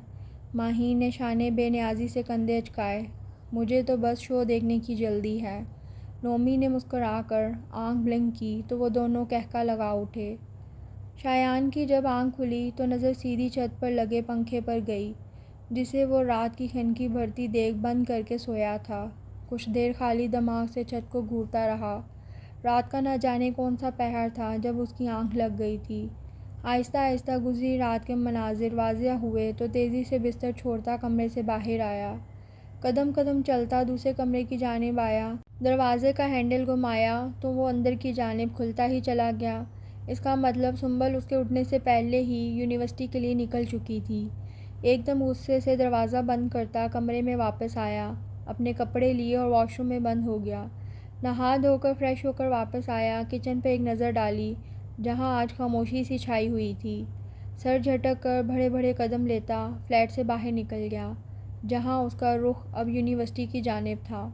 ماہین نے شانے بے نیازی سے کندھے اچکائے۔ مجھے تو بس شو دیکھنے کی جلدی ہے۔ نومی نے مسکرا کر آنکھ بلنک کی تو وہ دونوں قہقہ لگا اٹھے۔ شایان کی جب آنکھ کھلی تو نظر سیدھی چھت پر لگے پنکھے پر گئی، جسے وہ رات کی ٹھنڈی بڑھتی دیکھ بند کر کے سویا تھا۔ کچھ دیر خالی دماغ سے چھت کو گھورتا رہا۔ رات کا نہ جانے کون سا پہر تھا جب اس کی آنکھ لگ گئی تھی۔ آہستہ آہستہ گزری رات کے مناظر واضح ہوئے تو تیزی سے بستر چھوڑتا کمرے سے باہر آیا۔ قدم قدم چلتا دوسرے کمرے کی جانب آیا۔ دروازے کا ہینڈل گھمایا تو وہ اندر کی جانب کھلتا ہی چلا گیا۔ اس کا مطلب سنبل اس کے اٹھنے سے پہلے ہی یونیورسٹی کے لیے نکل چکی تھی۔ ایک دم غصے سے دروازہ بند کرتا کمرے میں واپس آیا، اپنے کپڑے لیے اور واش روم میں بند ہو گیا۔ نہا دھو کر فریش ہو کر واپس آیا، کچن پہ ایک نظر ڈالی جہاں آج خاموشی سی چھائی ہوئی تھی۔ سر جھٹک کر بڑے بڑے قدم لیتا فلیٹ سے باہر نکل گیا، جہاں اس کا رخ اب یونیورسٹی کی جانب تھا۔